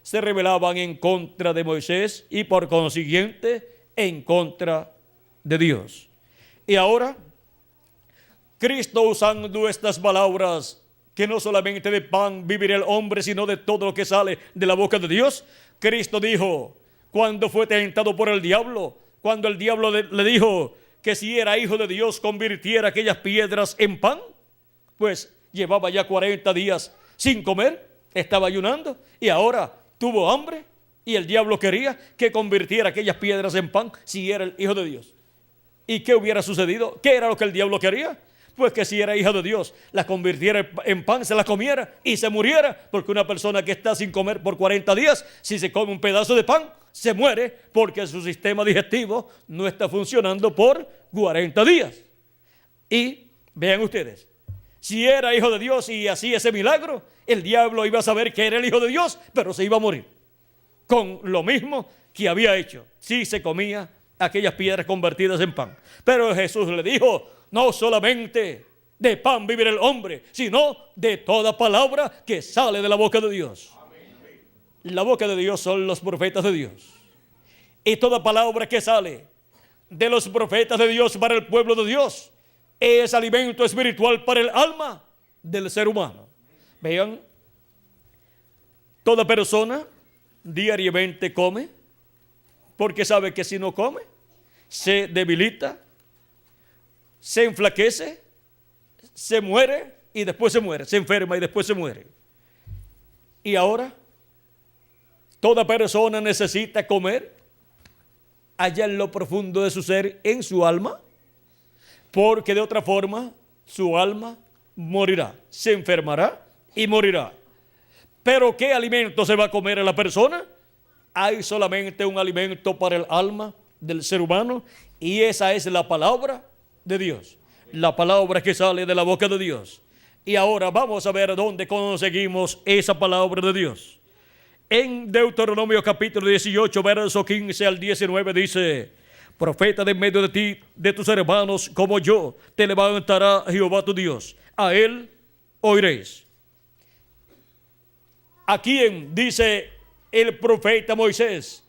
Speaker 1: se rebelaban en contra de Moisés y por consiguiente en contra de Dios. Y ahora Cristo, usando estas palabras, que no solamente de pan vivirá el hombre, sino de todo lo que sale de la boca de Dios, Cristo dijo, cuando fue tentado por el diablo, cuando el diablo le dijo que si era hijo de Dios convirtiera aquellas piedras en pan, pues llevaba ya 40 días sin comer, estaba ayunando y ahora tuvo hambre y el diablo quería que convirtiera aquellas piedras en pan si era el hijo de Dios. ¿Y qué hubiera sucedido? ¿Qué era lo que el diablo quería? Pues que si era hijo de Dios, la convirtiera en pan, se la comiera y se muriera, porque una persona que está sin comer por 40 días, si se come un pedazo de pan, se muere porque su sistema digestivo no está funcionando por 40 días. Y vean ustedes, si era hijo de Dios y hacía ese milagro, el diablo iba a saber que era el hijo de Dios, pero se iba a morir con lo mismo que había hecho si se comía aquellas piedras convertidas en pan. Pero Jesús le dijo, no solamente de pan vivirá el hombre, sino de toda palabra que sale de la boca de Dios. La boca de Dios son los profetas de Dios. Y toda palabra que sale de los profetas de Dios para el pueblo de Dios es alimento espiritual para el alma del ser humano. Vean, toda persona diariamente come, porque sabe que si no come, se debilita, se enflaquece, se muere y después se muere, se enferma y después se muere. Y ahora, toda persona necesita comer allá en lo profundo de su ser, en su alma, porque de otra forma su alma morirá, se enfermará y morirá. Pero ¿qué alimento se va a comer a la persona? Hay solamente un alimento para el alma del ser humano y esa es la palabra de Dios, la palabra que sale de la boca de Dios. Y ahora vamos a ver dónde conseguimos esa palabra de Dios. En Deuteronomio capítulo 18, verso 15 al 19 dice, profeta de en medio de ti, de tus hermanos como yo, te levantará Jehová tu Dios, a él oiréis. ¿A quién dice el profeta Moisés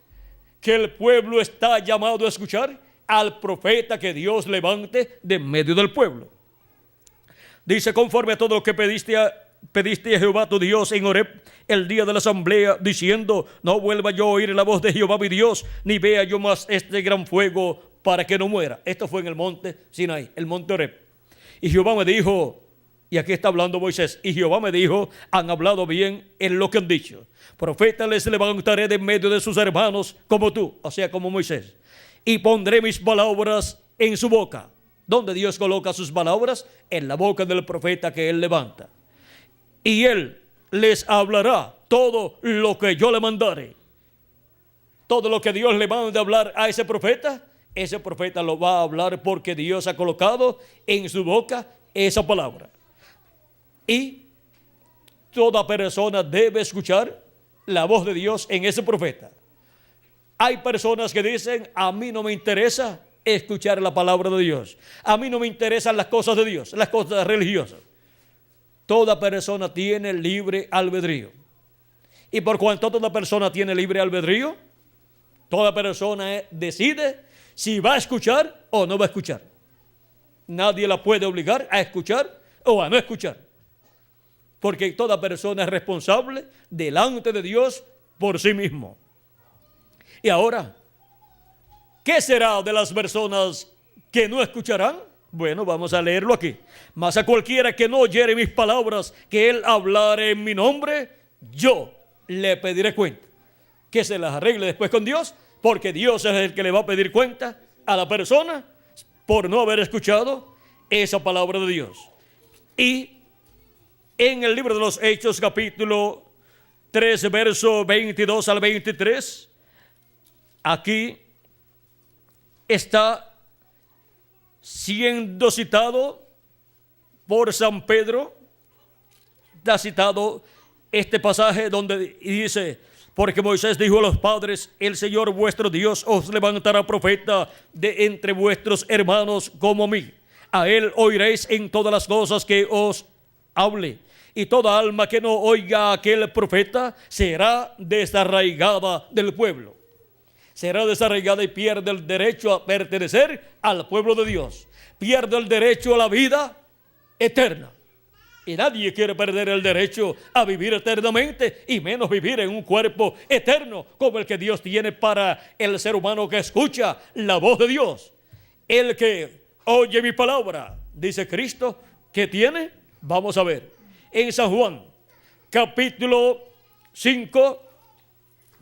Speaker 1: que el pueblo está llamado a escuchar? Al profeta que Dios levante de en medio del pueblo. Dice, conforme a todo lo que pediste a Jehová tu Dios en Horeb el día de la asamblea, diciendo, no vuelva yo a oír la voz de Jehová mi Dios, ni vea yo más este gran fuego para que no muera. Esto fue en el monte Sinaí, el monte Horeb. Y Jehová me dijo, y aquí está hablando Moisés, y Jehová me dijo, han hablado bien en lo que han dicho. Profeta les levantaré de en medio de sus hermanos como tú, o sea, como Moisés. Y pondré mis palabras en su boca. ¿Dónde Dios coloca sus palabras? En la boca del profeta que él levanta. Y él les hablará todo lo que yo le mandare. Todo lo que Dios le mande hablar a ese profeta lo va a hablar porque Dios ha colocado en su boca esa palabra. Y toda persona debe escuchar la voz de Dios en ese profeta. Hay personas que dicen, a mí no me interesa escuchar la palabra de Dios. A mí no me interesan las cosas de Dios, las cosas religiosas. Toda persona tiene libre albedrío. Y por cuanto toda persona tiene libre albedrío, toda persona decide si va a escuchar o no va a escuchar. Nadie la puede obligar a escuchar o a no escuchar. Porque toda persona es responsable delante de Dios por sí mismo. Y ahora, ¿qué será de las personas que no escucharán? Bueno, vamos a leerlo aquí. Mas a cualquiera que no oyere mis palabras, que él hablare en mi nombre, yo le pediré cuenta. Que se las arregle después con Dios, porque Dios es el que le va a pedir cuenta a la persona por no haber escuchado esa palabra de Dios. Y en el libro de los Hechos, capítulo 13, verso 22 al 23, aquí está siendo citado por San Pedro, está citado este pasaje donde dice: porque Moisés dijo a los padres, el Señor vuestro Dios os levantará profeta de entre vuestros hermanos como a mí. A él oiréis en todas las cosas que os hable. Y toda alma que no oiga a aquel profeta será desarraigada del pueblo. Será desarraigada y pierde el derecho a pertenecer al pueblo de Dios. Pierde el derecho a la vida eterna. Y nadie quiere perder el derecho a vivir eternamente, y menos vivir en un cuerpo eterno como el que Dios tiene para el ser humano que escucha la voz de Dios. El que oye mi palabra, dice Cristo, ¿qué tiene? Vamos a ver. En San Juan, capítulo 5,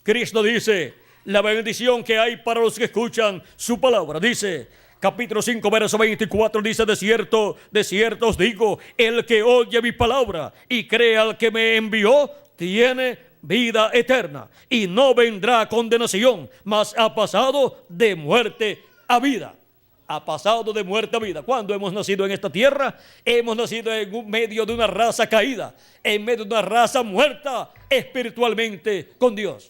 Speaker 1: Cristo dice la bendición que hay para los que escuchan su palabra. Dice, capítulo 5, verso 24, dice: de cierto os digo, el que oye mi palabra y cree al que me envió, tiene vida eterna, y no vendrá a condenación, mas ha pasado de muerte a vida. Ha pasado de muerte a vida. Cuando hemos nacido en esta tierra, hemos nacido en medio de una raza caída, en medio de una raza muerta espiritualmente con Dios.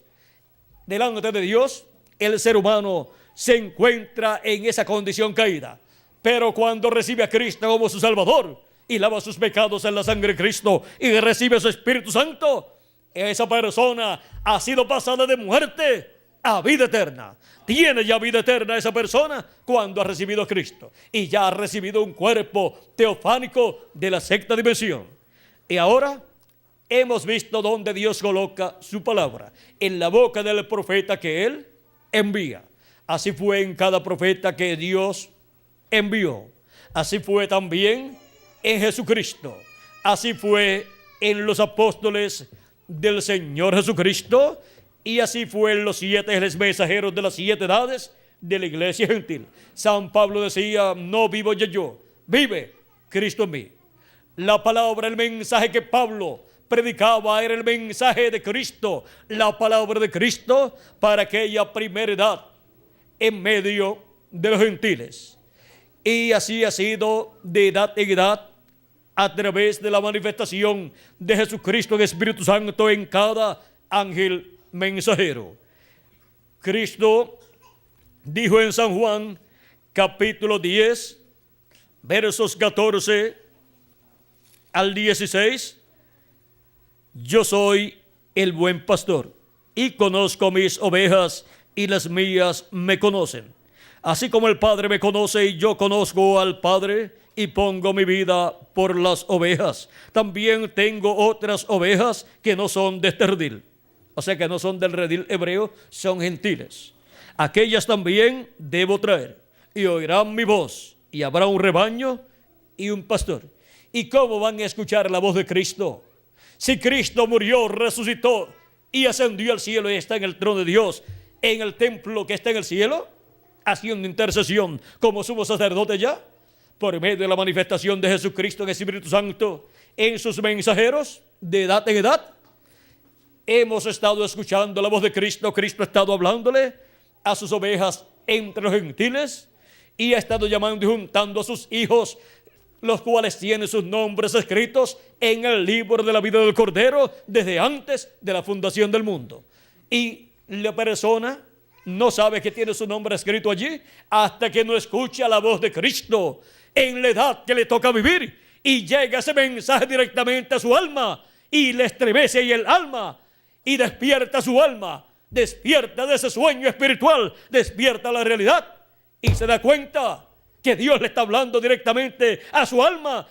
Speaker 1: Delante de Dios, el ser humano se encuentra en esa condición caída. Pero cuando recibe a Cristo como su Salvador y lava sus pecados en la sangre de Cristo y recibe su Espíritu Santo, esa persona ha sido pasada de muerte a vida eterna. Tiene ya vida eterna esa persona cuando ha recibido a Cristo y ya ha recibido un cuerpo teofánico de la sexta dimensión. Y ahora hemos visto donde Dios coloca su palabra, en la boca del profeta que Él envía. Así fue en cada profeta que Dios envió. Así fue también en Jesucristo. Así fue en los apóstoles del Señor Jesucristo. Y así fue en los 7 mensajeros de las 7 edades de la iglesia gentil. San Pablo decía: no vivo yo, vive Cristo en mí. La palabra, el mensaje que Pablo predicaba era el mensaje de Cristo, la palabra de Cristo para aquella primera edad en medio de los gentiles. Y así ha sido de edad en edad a través de la manifestación de Jesucristo en Espíritu Santo en cada ángel mensajero. Cristo dijo en San Juan capítulo 10 versos 14 al 16: yo soy el buen pastor y conozco mis ovejas y las mías me conocen, así como el Padre me conoce y yo conozco al Padre y pongo mi vida por las ovejas. También tengo otras ovejas que no son de este redil. O sea que no son del redil hebreo, son gentiles. Aquellas también debo traer, y oirán mi voz, y habrá un rebaño y un pastor. ¿Y cómo van a escuchar la voz de Cristo? Si Cristo murió, resucitó y ascendió al cielo y está en el trono de Dios, en el templo que está en el cielo, haciendo intercesión como sumo sacerdote ya, por medio de la manifestación de Jesucristo en el Espíritu Santo, en sus mensajeros de edad en edad, hemos estado escuchando la voz de Cristo. Cristo ha estado hablándole a sus ovejas entre los gentiles y ha estado llamando y juntando a sus hijos, los cuales tienen sus nombres escritos en el libro de la vida del Cordero desde antes de la fundación del mundo. Y la persona no sabe que tiene su nombre escrito allí hasta que no escucha la voz de Cristo en la edad que le toca vivir, y llega ese mensaje directamente a su alma y le estremece ahí el alma y despierta su alma, despierta de ese sueño espiritual, despierta la realidad y se da cuenta que Dios le está hablando directamente a su alma.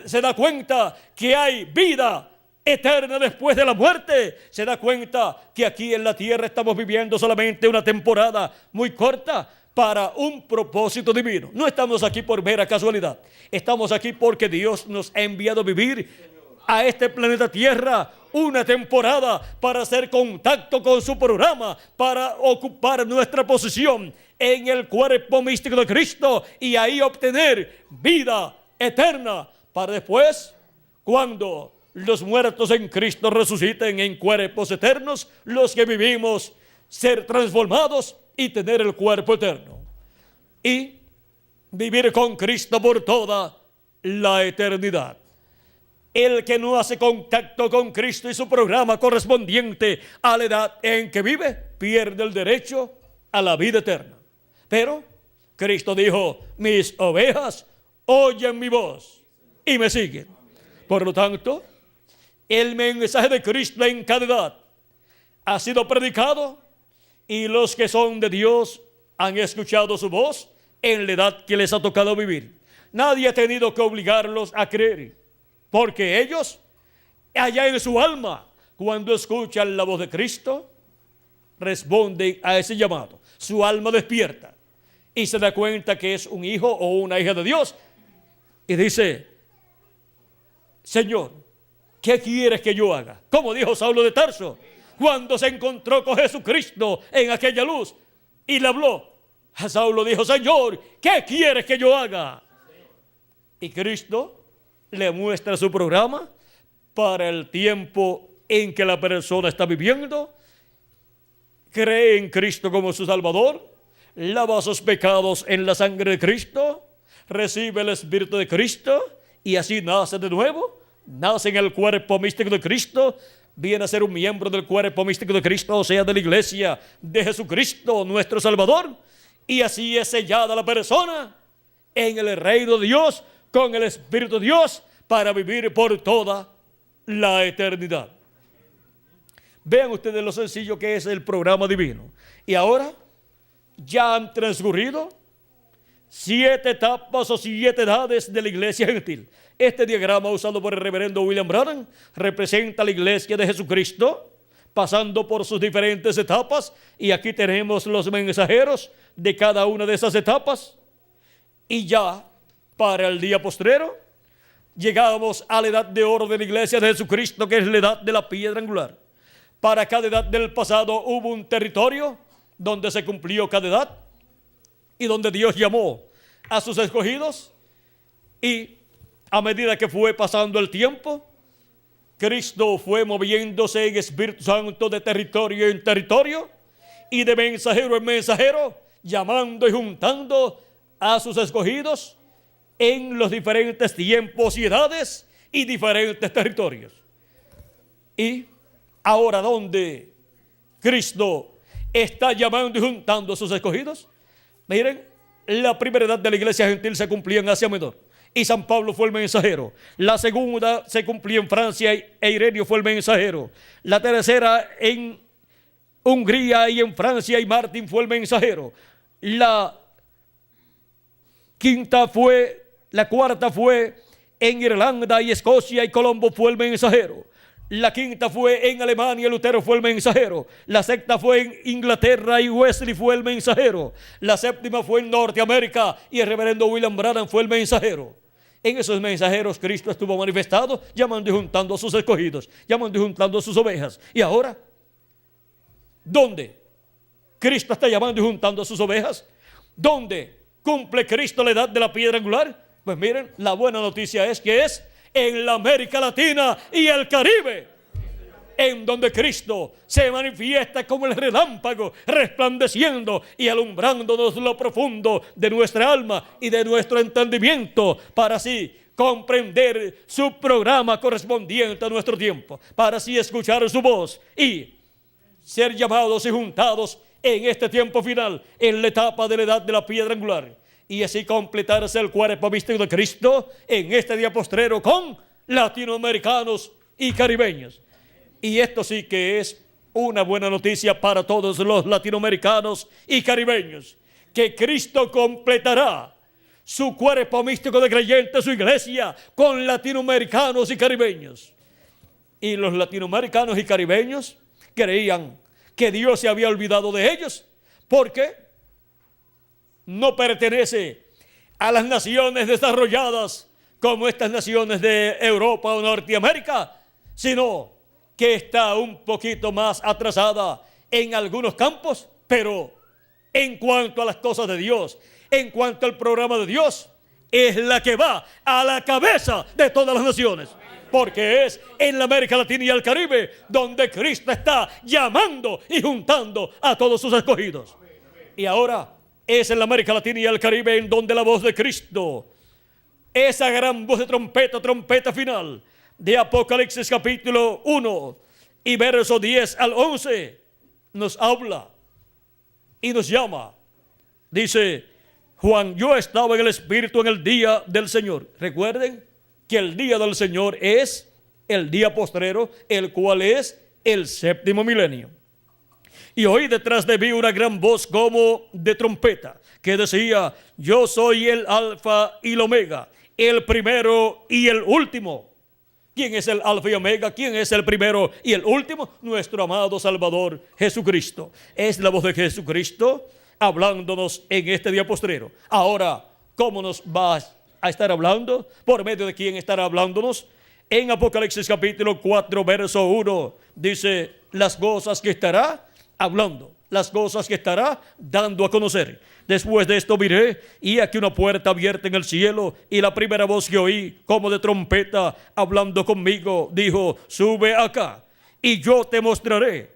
Speaker 1: Se da cuenta que hay vida eterna después de la muerte. Se da cuenta que aquí en la tierra estamos viviendo solamente una temporada muy corta para un propósito divino. No estamos aquí por mera casualidad. Estamos aquí porque Dios nos ha enviado a vivir a este planeta Tierra una temporada para hacer contacto con su programa, para ocupar nuestra posición en el cuerpo místico de Cristo y ahí obtener vida eterna para después, cuando los muertos en Cristo resuciten en cuerpos eternos, los que vivimos ser transformados y tener el cuerpo eterno y vivir con Cristo por toda la eternidad. El que no hace contacto con Cristo y su programa correspondiente a la edad en que vive, pierde el derecho a la vida eterna. Pero Cristo dijo: mis ovejas oyen mi voz y me siguen. Por lo tanto, el mensaje de Cristo en cada edad ha sido predicado, y los que son de Dios han escuchado su voz en la edad que les ha tocado vivir. Nadie ha tenido que obligarlos a creer, porque ellos, allá en su alma, cuando escuchan la voz de Cristo, responden a ese llamado. Su alma despierta y se da cuenta que es un hijo o una hija de Dios, y dice: Señor, ¿qué quieres que yo haga? Como dijo Saulo de Tarso cuando se encontró con Jesucristo en aquella luz y le habló. A Saulo dijo: Señor, ¿qué quieres que yo haga? Y Cristo le muestra su programa para el tiempo en que la persona está viviendo. Cree en Cristo como su Salvador, lava sus pecados en la sangre de Cristo, recibe el Espíritu de Cristo y así nace de nuevo, nace en el cuerpo místico de Cristo, viene a ser un miembro del cuerpo místico de Cristo, o sea, de la iglesia de Jesucristo, nuestro Salvador, y así es sellada la persona en el reino de Dios, con el Espíritu de Dios, para vivir por toda la eternidad. Vean ustedes lo sencillo que es el programa divino. Y ahora ya han transcurrido 7 etapas o 7 edades de la iglesia gentil. Este diagrama usado por el reverendo William Branham representa la iglesia de Jesucristo, pasando por sus diferentes etapas, y aquí tenemos los mensajeros de cada una de esas etapas. Y ya para el día postrero llegamos a la edad de oro de la iglesia de Jesucristo, que es la edad de la piedra angular. Para cada edad del pasado hubo un territorio donde se cumplió cada edad y donde Dios llamó a sus escogidos, y a medida que fue pasando el tiempo, Cristo fue moviéndose en Espíritu Santo de territorio en territorio y de mensajero en mensajero, llamando y juntando a sus escogidos en los diferentes tiempos y edades y diferentes territorios. Y ahora, donde Cristo está llamando y juntando a sus escogidos, miren, la primera edad de la iglesia gentil se cumplía en Asia Menor y San Pablo fue el mensajero. La segunda se cumplía en Francia e Ireneo fue el mensajero. La tercera en Hungría y en Francia y Martín fue el mensajero. La cuarta fue en Irlanda y Escocia y Colombo fue el mensajero. La quinta fue en Alemania, Lutero fue el mensajero. La sexta fue en Inglaterra y Wesley fue el mensajero. La séptima fue en Norteamérica y el reverendo William Branham fue el mensajero. En esos mensajeros Cristo estuvo manifestado, llamando y juntando a sus escogidos, llamando y juntando a sus ovejas. Y ahora, ¿dónde Cristo está llamando y juntando a sus ovejas? ¿Dónde cumple Cristo la edad de la piedra angular? Pues miren, la buena noticia es que es en la América Latina y el Caribe, en donde Cristo se manifiesta como el relámpago, resplandeciendo y alumbrándonos lo profundo de nuestra alma y de nuestro entendimiento, para así comprender su programa correspondiente a nuestro tiempo, para así escuchar su voz y ser llamados y juntados en este tiempo final, en la etapa de la edad de la piedra angular, y así completarse el cuerpo místico de Cristo en este día postrero con latinoamericanos y caribeños. Y esto sí que es una buena noticia para todos los latinoamericanos y caribeños, que Cristo completará su cuerpo místico de creyentes, su iglesia, con latinoamericanos y caribeños. Y los latinoamericanos y caribeños creían que Dios se había olvidado de ellos, porque no pertenece a las naciones desarrolladas como estas naciones de Europa o Norteamérica, sino que está un poquito más atrasada en algunos campos, pero en cuanto a las cosas de Dios, en cuanto al programa de Dios, es la que va a la cabeza de todas las naciones, porque es en la América Latina y el Caribe donde Cristo está llamando y juntando a todos sus escogidos. Y ahora es en la América Latina y el Caribe en donde la voz de Cristo, esa gran voz de trompeta, trompeta final, de Apocalipsis capítulo 1 y verso 10 al 11 nos habla y nos llama. Dice Juan: yo estaba en el Espíritu en el día del Señor. Recuerden que el día del Señor es el día postrero, el cual es el séptimo milenio. Y oí detrás de mí una gran voz como de trompeta, que decía: yo soy el Alfa y el Omega, el primero y el último. ¿Quién es el Alfa y Omega? ¿Quién es el primero y el último? Nuestro amado Salvador Jesucristo. Es la voz de Jesucristo hablándonos en este día postrero. Ahora, ¿cómo nos va a estar hablando? ¿Por medio de quién estará hablándonos? En Apocalipsis capítulo 4, verso 1, dice las cosas que estará hablando, las cosas que estará dando a conocer. Después de esto miré, y aquí una puerta abierta en el cielo, y la primera voz que oí, como de trompeta, hablando conmigo, dijo: sube acá, y yo te mostraré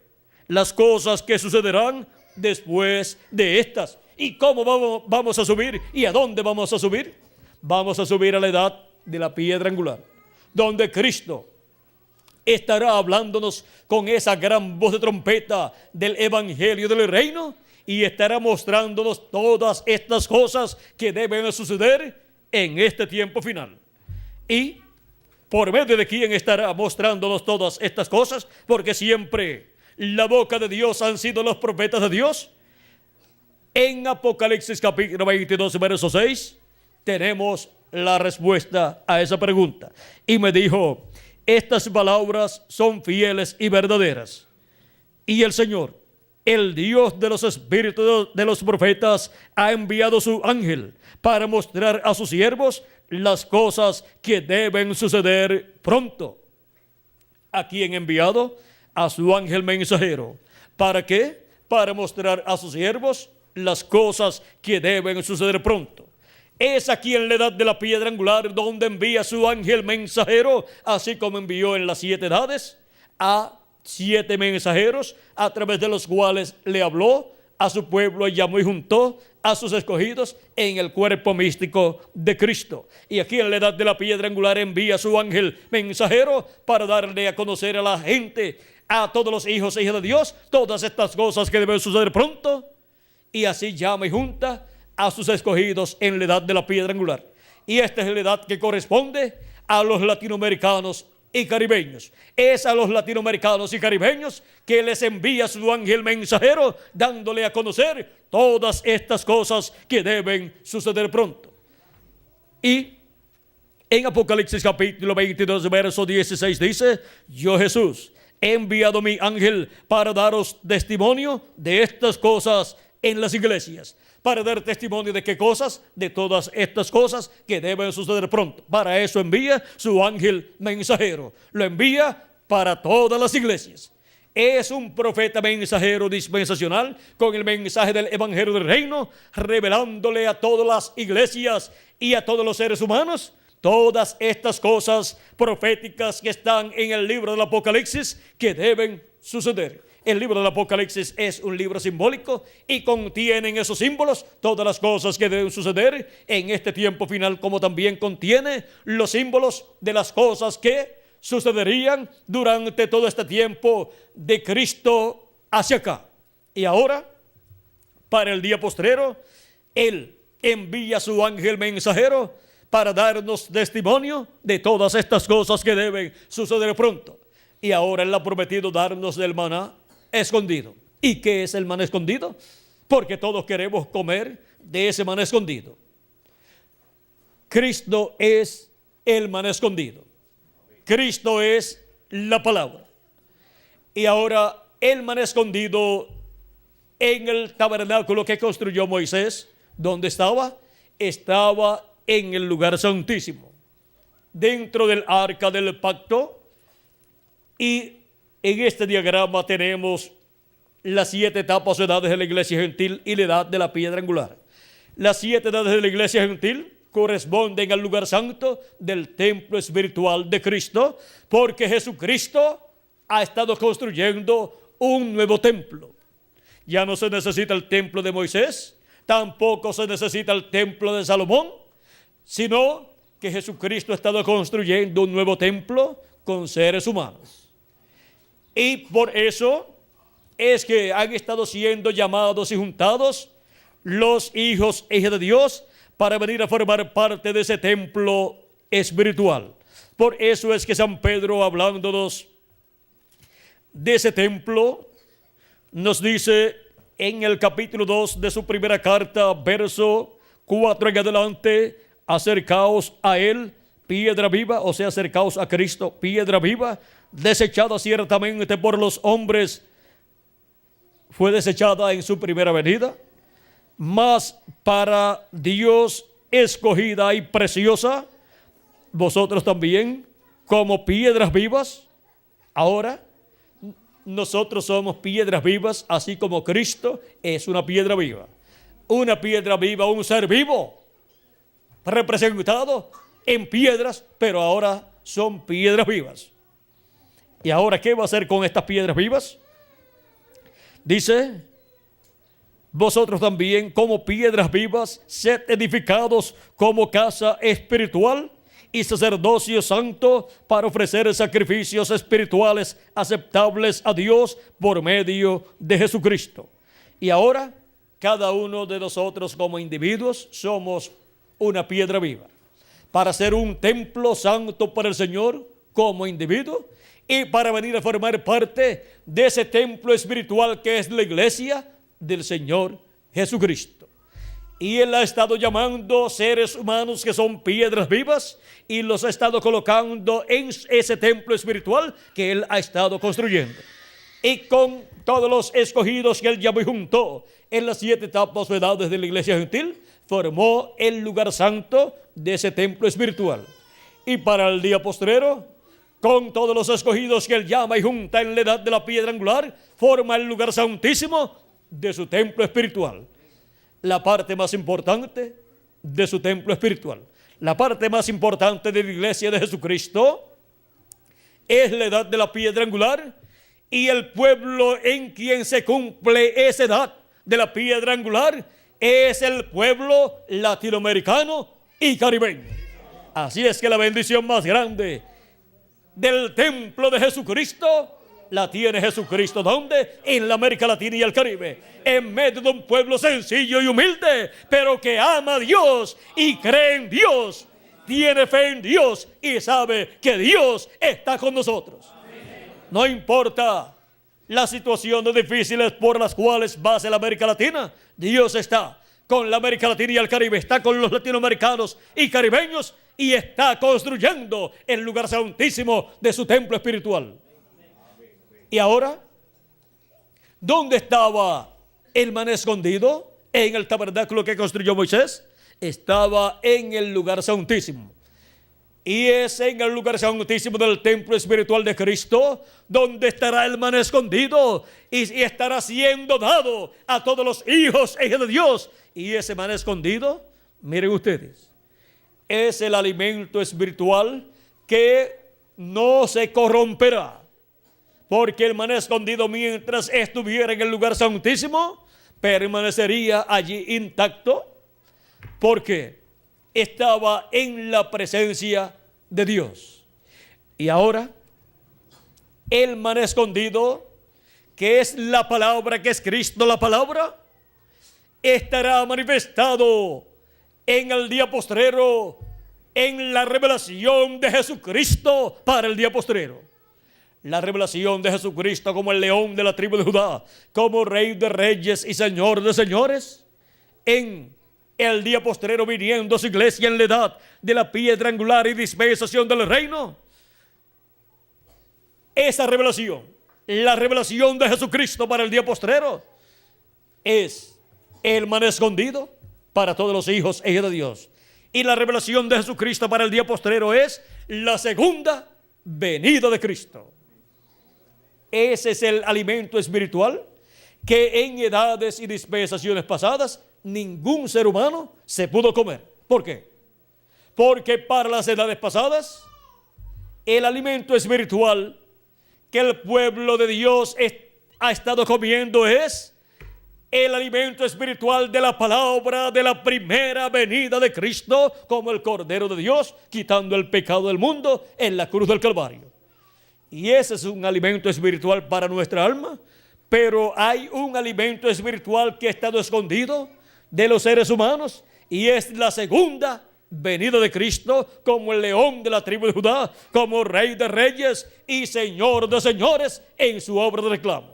Speaker 1: las cosas que sucederán después de estas. ¿Y cómo vamos a subir? ¿Y a dónde vamos a subir? Vamos a subir a la edad de la piedra angular, donde Cristo estará hablándonos con esa gran voz de trompeta del evangelio del reino, y estará mostrándonos todas estas cosas que deben suceder en este tiempo final. ¿Y por medio de quién estará mostrándonos todas estas cosas? Porque siempre la boca de Dios han sido los profetas de Dios. En Apocalipsis capítulo 22, verso 6, tenemos la respuesta a esa pregunta. Y me dijo: estas palabras son fieles y verdaderas. Y el Señor, el Dios de los espíritus de los profetas, ha enviado su ángel para mostrar a sus siervos las cosas que deben suceder pronto. ¿A quién ha enviado? A su ángel mensajero. ¿Para qué? Para mostrar a sus siervos las cosas que deben suceder pronto. Es aquí en la edad de la piedra angular donde envía su ángel mensajero, así como envió en las 7 edades a 7 mensajeros, a través de los cuales le habló a su pueblo y llamó y juntó a sus escogidos en el cuerpo místico de Cristo. Y aquí en la edad de la piedra angular envía su ángel mensajero para darle a conocer a la gente, a todos los hijos e hijas de Dios, todas estas cosas que deben suceder pronto. Y así llama y junta a sus escogidos en la edad de la piedra angular. Y esta es la edad que corresponde a los latinoamericanos y caribeños. Es a los latinoamericanos y caribeños que les envía su ángel mensajero, dándole a conocer todas estas cosas que deben suceder pronto. Y en Apocalipsis capítulo 22, verso 16 dice: yo, Jesús, he enviado mi ángel para daros testimonio de estas cosas en las iglesias. ¿Para dar testimonio de qué cosas? De todas estas cosas que deben suceder pronto. Para eso envía su ángel mensajero. Lo envía para todas las iglesias. Es un profeta mensajero dispensacional con el mensaje del evangelio del reino, revelándole a todas las iglesias y a todos los seres humanos todas estas cosas proféticas que están en el libro del Apocalipsis que deben suceder. El libro del Apocalipsis es un libro simbólico y contiene en esos símbolos todas las cosas que deben suceder en este tiempo final, como también contiene los símbolos de las cosas que sucederían durante todo este tiempo de Cristo hacia acá. Y ahora, para el día postrero, Él envía a su ángel mensajero para darnos testimonio de todas estas cosas que deben suceder pronto. Y ahora Él ha prometido darnos del maná escondido. ¿Y qué es el maná escondido? Porque todos queremos comer de ese maná escondido. Cristo es el maná escondido. Cristo es la palabra. Y ahora el maná escondido en el tabernáculo que construyó Moisés, ¿dónde estaba? Estaba en el lugar santísimo, dentro del arca del pacto. Y en este diagrama tenemos las 7 etapas o edades de la iglesia gentil y la edad de la piedra angular. Las 7 edades de la iglesia gentil corresponden al lugar santo del templo espiritual de Cristo, porque Jesucristo ha estado construyendo un nuevo templo. Ya no se necesita el templo de Moisés, tampoco se necesita el templo de Salomón, sino que Jesucristo ha estado construyendo un nuevo templo con seres humanos. Y por eso es que han estado siendo llamados y juntados los hijos e hijas de Dios para venir a formar parte de ese templo espiritual. Por eso es que San Pedro, hablándonos de ese templo, nos dice en el capítulo 2 de su primera carta, verso 4 en adelante: acercaos a él, piedra viva, o sea, acercaos a Cristo, piedra viva, desechada ciertamente por los hombres, fue desechada en su primera venida, mas para Dios escogida y preciosa, vosotros también, como piedras vivas. Ahora nosotros somos piedras vivas, así como Cristo es una piedra viva. Una piedra viva, un ser vivo, representado en piedras, pero ahora son piedras vivas. ¿Y ahora qué va a hacer con estas piedras vivas? Dice: vosotros también, como piedras vivas, sed edificados como casa espiritual y sacerdocio santo, para ofrecer sacrificios espirituales aceptables a Dios por medio de Jesucristo. Y ahora, cada uno de nosotros como individuos somos una piedra viva, para ser un templo santo para el Señor como individuo, y para venir a formar parte de ese templo espiritual que es la iglesia del Señor Jesucristo. Y Él ha estado llamando seres humanos que son piedras vivas y los ha estado colocando en ese templo espiritual que Él ha estado construyendo. Y con todos los escogidos que Él llamó y juntó en las 7 etapas o edades de la iglesia gentil, formó el lugar santo de ese templo espiritual. Y para el día postrero, con todos los escogidos que Él llama y junta en la edad de la piedra angular, forma el lugar santísimo de su templo espiritual. La parte más importante de su templo espiritual, la parte más importante de la iglesia de Jesucristo, es la edad de la piedra angular, y el pueblo en quien se cumple esa edad de la piedra angular es el pueblo latinoamericano y caribeño. Así es que la bendición más grande del templo de Jesucristo la tiene Jesucristo. ¿Dónde? En la América Latina y el Caribe, en medio de un pueblo sencillo y humilde, pero que ama a Dios y cree en Dios, tiene fe en Dios y sabe que Dios está con nosotros. No importa las situaciones difíciles por las cuales pase la América Latina, Dios está con la América Latina y el Caribe, está con los latinoamericanos y caribeños, y está construyendo el lugar santísimo de su templo espiritual. Y ahora, ¿dónde estaba el maná escondido? En el tabernáculo que construyó Moisés. Estaba en el lugar santísimo. Y es en el lugar santísimo del templo espiritual de Cristo donde estará el maná escondido y estará siendo dado a todos los hijos e hijas de Dios. Y ese maná escondido, miren ustedes, es el alimento espiritual que no se corromperá. Porque el maná escondido, mientras estuviera en el lugar santísimo, permanecería allí intacto, porque estaba en la presencia de Dios. Y ahora, el maná escondido, que es la palabra, que es Cristo la palabra, estará manifestado en el día postrero, en la revelación de Jesucristo para el día postrero. La revelación de Jesucristo como el león de la tribu de Judá, como Rey de reyes y Señor de señores, en el día postrero, viniendo a su iglesia en la edad de la piedra angular y dispensación del reino. Esa revelación, la revelación de Jesucristo para el día postrero, es el maná escondido para todos los hijos e hijas de Dios. Y la revelación de Jesucristo para el día postrero es la segunda venida de Cristo. Ese es el alimento espiritual que en edades y dispensaciones pasadas ningún ser humano se pudo comer. ¿Por qué? Porque para las edades pasadas el alimento espiritual que el pueblo de Dios ha estado comiendo es el alimento espiritual de la palabra de la primera venida de Cristo como el Cordero de Dios, quitando el pecado del mundo en la cruz del Calvario. Y ese es un alimento espiritual para nuestra alma. Pero hay un alimento espiritual que ha estado escondido de los seres humanos, y es la segunda venida de Cristo como el león de la tribu de Judá, como Rey de reyes y Señor de señores en su obra de reclamo.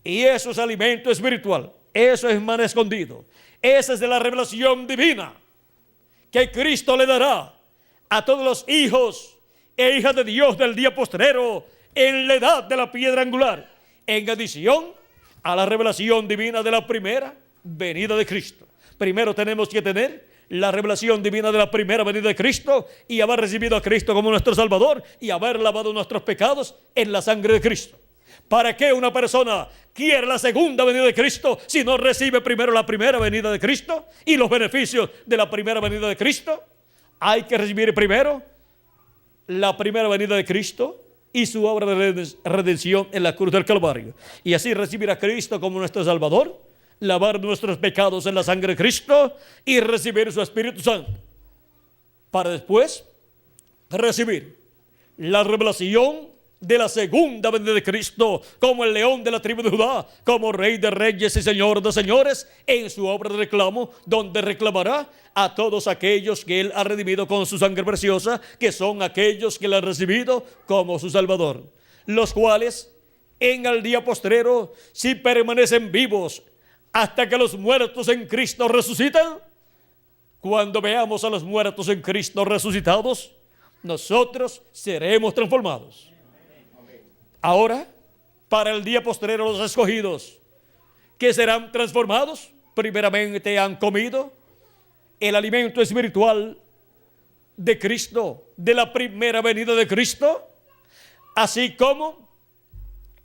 Speaker 1: Y eso es alimento espiritual, eso es maná escondido. Esa es de la revelación divina que Cristo le dará a todos los hijos e hijas de Dios del día postrero en la edad de la piedra angular, en adición a la revelación divina de la primera venida de Cristo. Primero tenemos que tener la revelación divina de la primera venida de Cristo y haber recibido a Cristo como nuestro Salvador y haber lavado nuestros pecados en la sangre de Cristo. ¿Para qué una persona quiere la segunda venida de Cristo si no recibe primero la primera venida de Cristo y los beneficios de la primera venida de Cristo? Hay que recibir primero la primera venida de Cristo y su obra de redención en la cruz del Calvario, y así recibir a Cristo como nuestro Salvador, lavar nuestros pecados en la sangre de Cristo y recibir su Espíritu Santo, para después recibir la revelación de la segunda venida de Cristo como el león de la tribu de Judá, como Rey de reyes y Señor de señores en su obra de reclamo, donde reclamará a todos aquellos que Él ha redimido con su sangre preciosa, que son aquellos que le han recibido como su Salvador, los cuales en el día postrero, si permanecen vivos hasta que los muertos en Cristo resucitan, cuando veamos a los muertos en Cristo resucitados, nosotros seremos transformados. Ahora, para el día postrero, los escogidos que serán transformados, primeramente han comido el alimento espiritual de Cristo, de la primera venida de Cristo, así como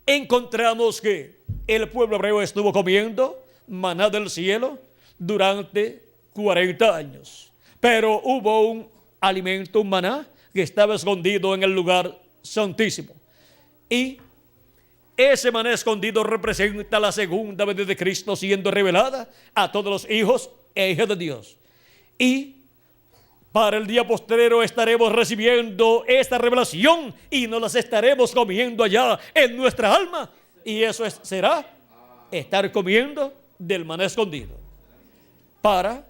Speaker 1: encontramos que el pueblo hebreo estuvo comiendo maná del cielo durante 40 años. Pero hubo un alimento, un maná, que estaba escondido en el lugar santísimo. Y ese maná escondido representa la segunda venida de Cristo siendo revelada a todos los hijos e hijas de Dios. Y para el día postrero estaremos recibiendo esta revelación y nos las estaremos comiendo allá en nuestra alma. Y eso será estar comiendo del maná escondido, para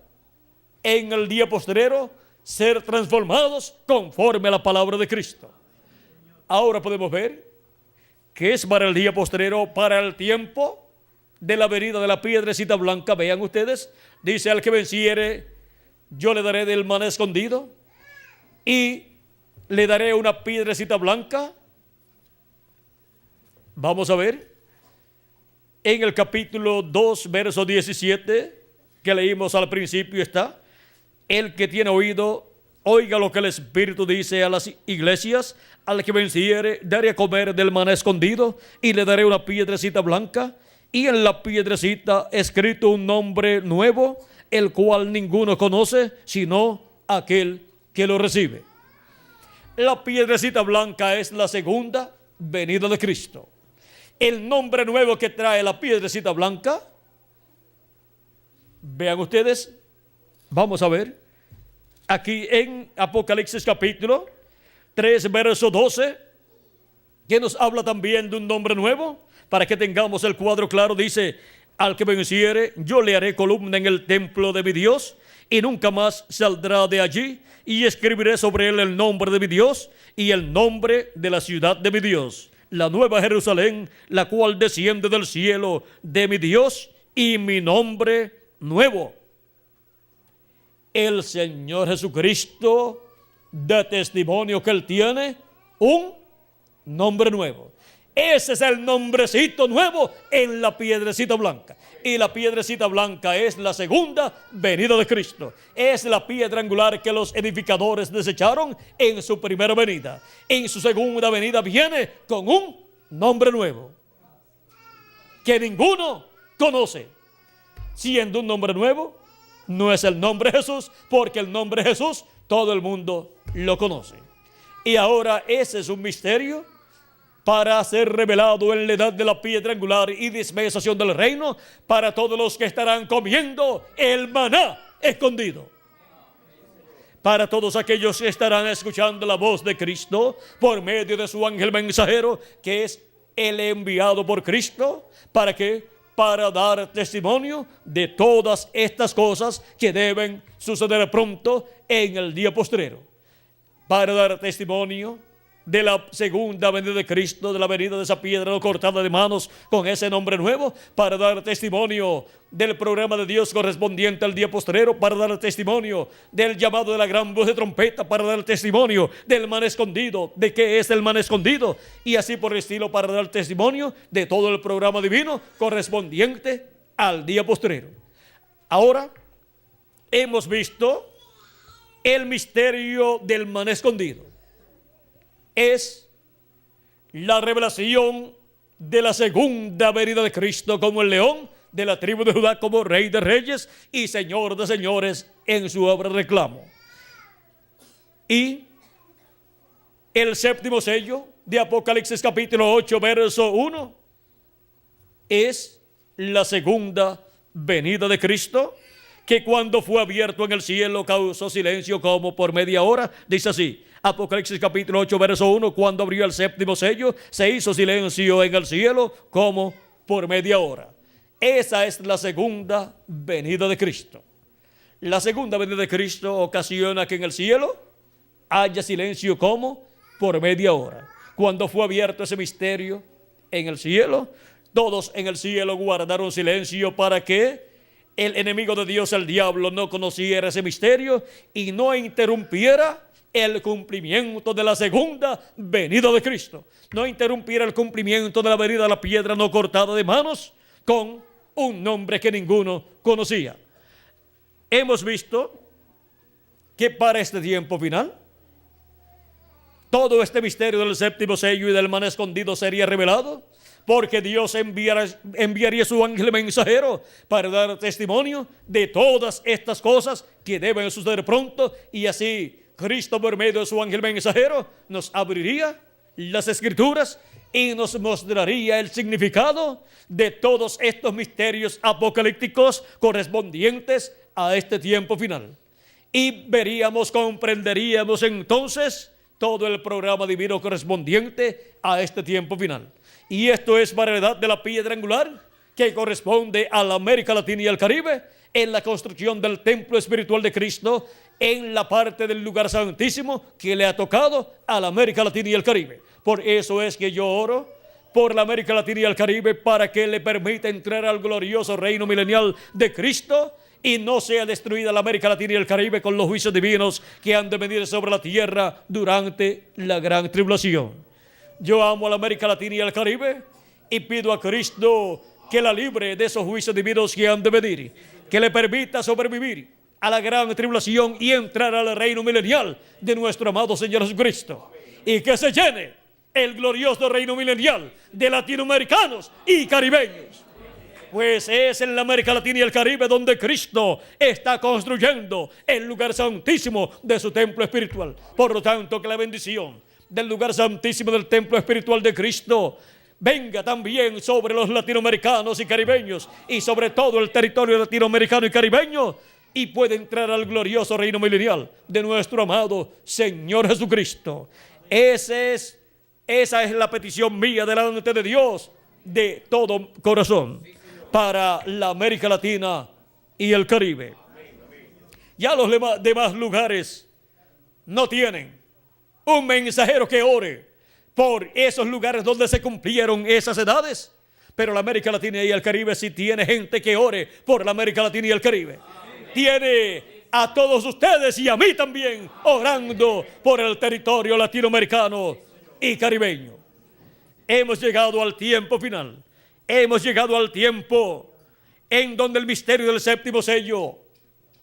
Speaker 1: en el día postrero ser transformados conforme a la palabra de Cristo. Ahora podemos ver que es para el día postrero, para el tiempo de la venida de la piedrecita blanca. Vean ustedes, dice: al que venciere, yo le daré del maná escondido y le daré una piedrecita blanca. Vamos a ver en el capítulo 2, verso 17, que leímos al principio, está: el que tiene oído, oiga lo que el Espíritu dice a las iglesias. Al que venciere, daré a comer del maná escondido y le daré una piedrecita blanca, y en la piedrecita escrito un nombre nuevo, el cual ninguno conoce sino aquel que lo recibe. La piedrecita blanca es la segunda venida de Cristo. El nombre nuevo que trae la piedrecita blanca, vean ustedes, vamos a ver aquí en Apocalipsis capítulo 3, verso 12, que nos habla también de un nombre nuevo. Para que tengamos el cuadro claro, dice: al que venciere, yo le haré columna en el templo de mi Dios, y nunca más saldrá de allí, y escribiré sobre él el nombre de mi Dios y el nombre de la ciudad de mi Dios, la nueva Jerusalén, la cual desciende del cielo de mi Dios, y mi nombre nuevo. El Señor Jesucristo da testimonio que Él tiene un nombre nuevo. Ese es el nombrecito nuevo en la piedrecita blanca. Y la piedrecita blanca es la segunda venida de Cristo. Es la piedra angular que los edificadores desecharon en su primera venida. En su segunda venida viene con un nombre nuevo que ninguno conoce. Siendo un nombre nuevo, no es el nombre Jesús, porque el nombre Jesús todo el mundo lo conoce. Y ahora ese es un misterio para ser revelado en la edad de la piedra angular y dispensación del reino para todos los que estarán comiendo el maná escondido. para todos aquellos que estarán escuchando la voz de Cristo por medio de su ángel mensajero, que es el enviado por Cristo. ¿Para qué? Para dar testimonio de todas estas cosas que deben suceder pronto en el día postrero. Para dar testimonio de la segunda venida de Cristo, de la venida de esa piedra no cortada de manos con ese nombre nuevo, para dar testimonio del programa de Dios correspondiente al día postrero, para dar testimonio del llamado de la gran voz de trompeta, para dar testimonio del man escondido, de qué es el man escondido, y así por el estilo, para dar testimonio de todo el programa divino correspondiente al día postrero. Ahora hemos visto el misterio del man escondido. Es la revelación de la segunda venida de Cristo como el león de la tribu de Judá, como rey de reyes y señor de señores en su obra de reclamo. Y el séptimo sello de Apocalipsis capítulo 8 verso 1 es la segunda venida de Cristo, que cuando fue abierto en el cielo causó silencio como por media hora. Dice así, Apocalipsis capítulo 8 verso 1, cuando abrió el séptimo sello, se hizo silencio en el cielo como por media hora. Esa es la segunda venida de Cristo. La segunda venida de Cristo ocasiona que en el cielo haya silencio como por media hora. Cuando fue abierto ese misterio en el cielo, todos en el cielo guardaron silencio para que el enemigo de Dios, el diablo, no conociera ese misterio y no interrumpiera el cumplimiento de la segunda venida de Cristo. No interrumpiera el cumplimiento de la venida de la piedra no cortada de manos con un nombre que ninguno conocía. Hemos visto que para este tiempo final, todo este misterio del séptimo sello y del man escondido sería revelado, porque Dios enviaría su ángel mensajero para dar testimonio de todas estas cosas que deben suceder pronto, y así Cristo por medio de su ángel mensajero nos abriría las escrituras y nos mostraría el significado de todos estos misterios apocalípticos correspondientes a este tiempo final. Y comprenderíamos entonces todo el programa divino correspondiente a este tiempo final. Y esto es para la edad de la piedra angular, que corresponde a la América Latina y al Caribe, en la construcción del templo espiritual de Cristo, en la parte del lugar santísimo que le ha tocado a la América Latina y el Caribe. Por eso es que yo oro por la América Latina y el Caribe, para que le permita entrar al glorioso reino milenial de Cristo y no sea destruida la América Latina y el Caribe con los juicios divinos que han de venir sobre la tierra durante la gran tribulación. Yo amo a la América Latina y al Caribe y pido a Cristo que la libre de esos juicios divinos que han de venir, que le permita sobrevivir a la gran tribulación y entrar al reino milenial de nuestro amado Señor Jesucristo, y que se llene el glorioso reino milenial de latinoamericanos y caribeños. Pues es en la América Latina y el Caribe donde Cristo está construyendo el lugar santísimo de su templo espiritual. Por lo tanto, que la bendición del lugar santísimo del templo espiritual de Cristo venga también sobre los latinoamericanos y caribeños, y sobre todo el territorio latinoamericano y caribeño, y puede entrar al glorioso reino milenial de nuestro amado Señor Jesucristo. Esa es la petición mía delante de Dios de todo corazón para la América Latina y el Caribe. Ya los demás lugares no tienen un mensajero que ore por esos lugares donde se cumplieron esas edades, pero la América Latina y el Caribe sí tiene gente que ore por la América Latina y el Caribe. Tiene a todos ustedes y a mí también orando por el territorio latinoamericano y caribeño. Hemos llegado al tiempo final. Hemos llegado al tiempo en donde el misterio del séptimo sello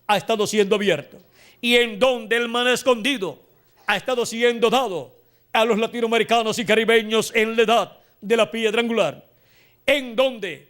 Speaker 1: ha estado siendo abierto y en donde el man escondido ha estado siendo dado a los latinoamericanos y caribeños en la edad de la piedra angular, en donde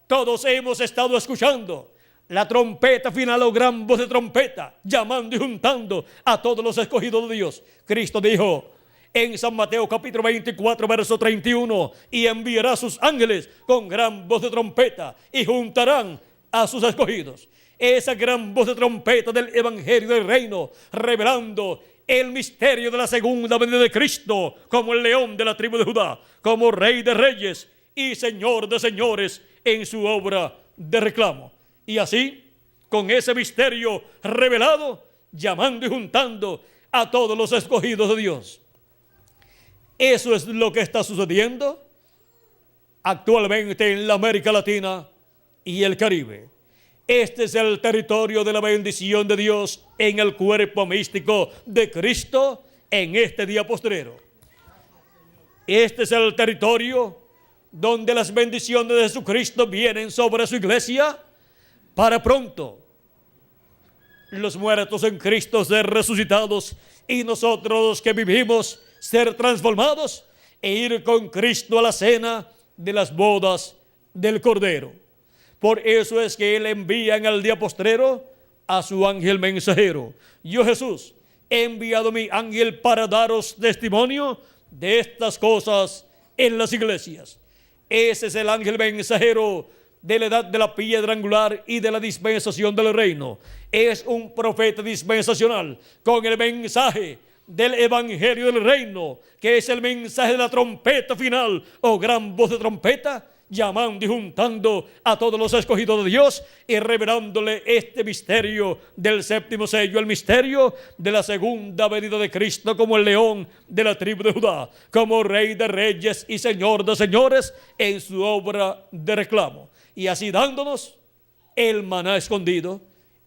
Speaker 1: todos hemos estado escuchando la trompeta final o gran voz de trompeta, llamando y juntando a todos los escogidos de Dios. Cristo dijo en San Mateo capítulo 24 verso 31, y enviará a sus ángeles con gran voz de trompeta y juntarán a sus escogidos. esa gran voz de trompeta del Evangelio del Reino, revelando el misterio de la segunda venida de Cristo, como el león de la tribu de Judá, como Rey de reyes y Señor de señores en su obra de reclamo. Y así, con ese misterio revelado, llamando y juntando a todos los escogidos de Dios. Eso es lo que está sucediendo actualmente en la América Latina y el Caribe. Este es el territorio de la bendición de Dios en el cuerpo místico de Cristo en este día postrero. Este es el territorio donde las bendiciones de Jesucristo vienen sobre su iglesia para pronto los muertos en Cristo ser resucitados y nosotros los que vivimos ser transformados e ir con Cristo a la cena de las bodas del Cordero. Por eso es que Él envía en el día postrero a su ángel mensajero. Yo, Jesús, he enviado mi ángel para daros testimonio de estas cosas en las iglesias. Ese es el ángel mensajero de la edad de la piedra angular y de la dispensación del reino. Es un profeta dispensacional con el mensaje del evangelio del reino, que es el mensaje de la trompeta final o gran voz de trompeta, llamando y juntando a todos los escogidos de Dios y revelándole este misterio del séptimo sello, el misterio de la segunda venida de Cristo como el león de la tribu de Judá, como Rey de reyes y Señor de señores en su obra de reclamo. Y así dándonos el maná escondido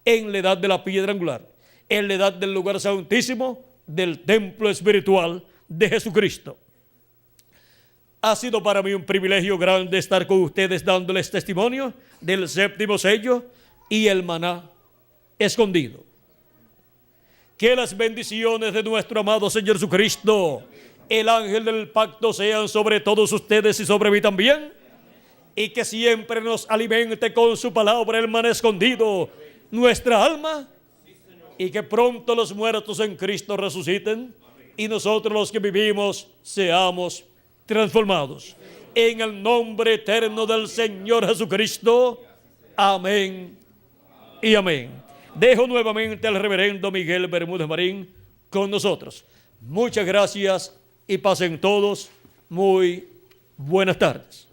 Speaker 1: en la edad de la piedra angular, en la edad del lugar santísimo del templo espiritual de Jesucristo. Ha sido para mí un privilegio grande estar con ustedes dándoles testimonio del séptimo sello y el maná escondido. Que las bendiciones de nuestro amado Señor Jesucristo, el ángel del pacto, sean sobre todos ustedes y sobre mí también, y que siempre nos alimente con su palabra el maná escondido nuestra alma, y que pronto los muertos en Cristo resuciten y nosotros los que vivimos seamos transformados. En el nombre eterno del Señor Jesucristo. Amén y amén. Dejo nuevamente al reverendo Miguel Bermúdez Marín con nosotros. Muchas gracias y pasen todos muy buenas tardes.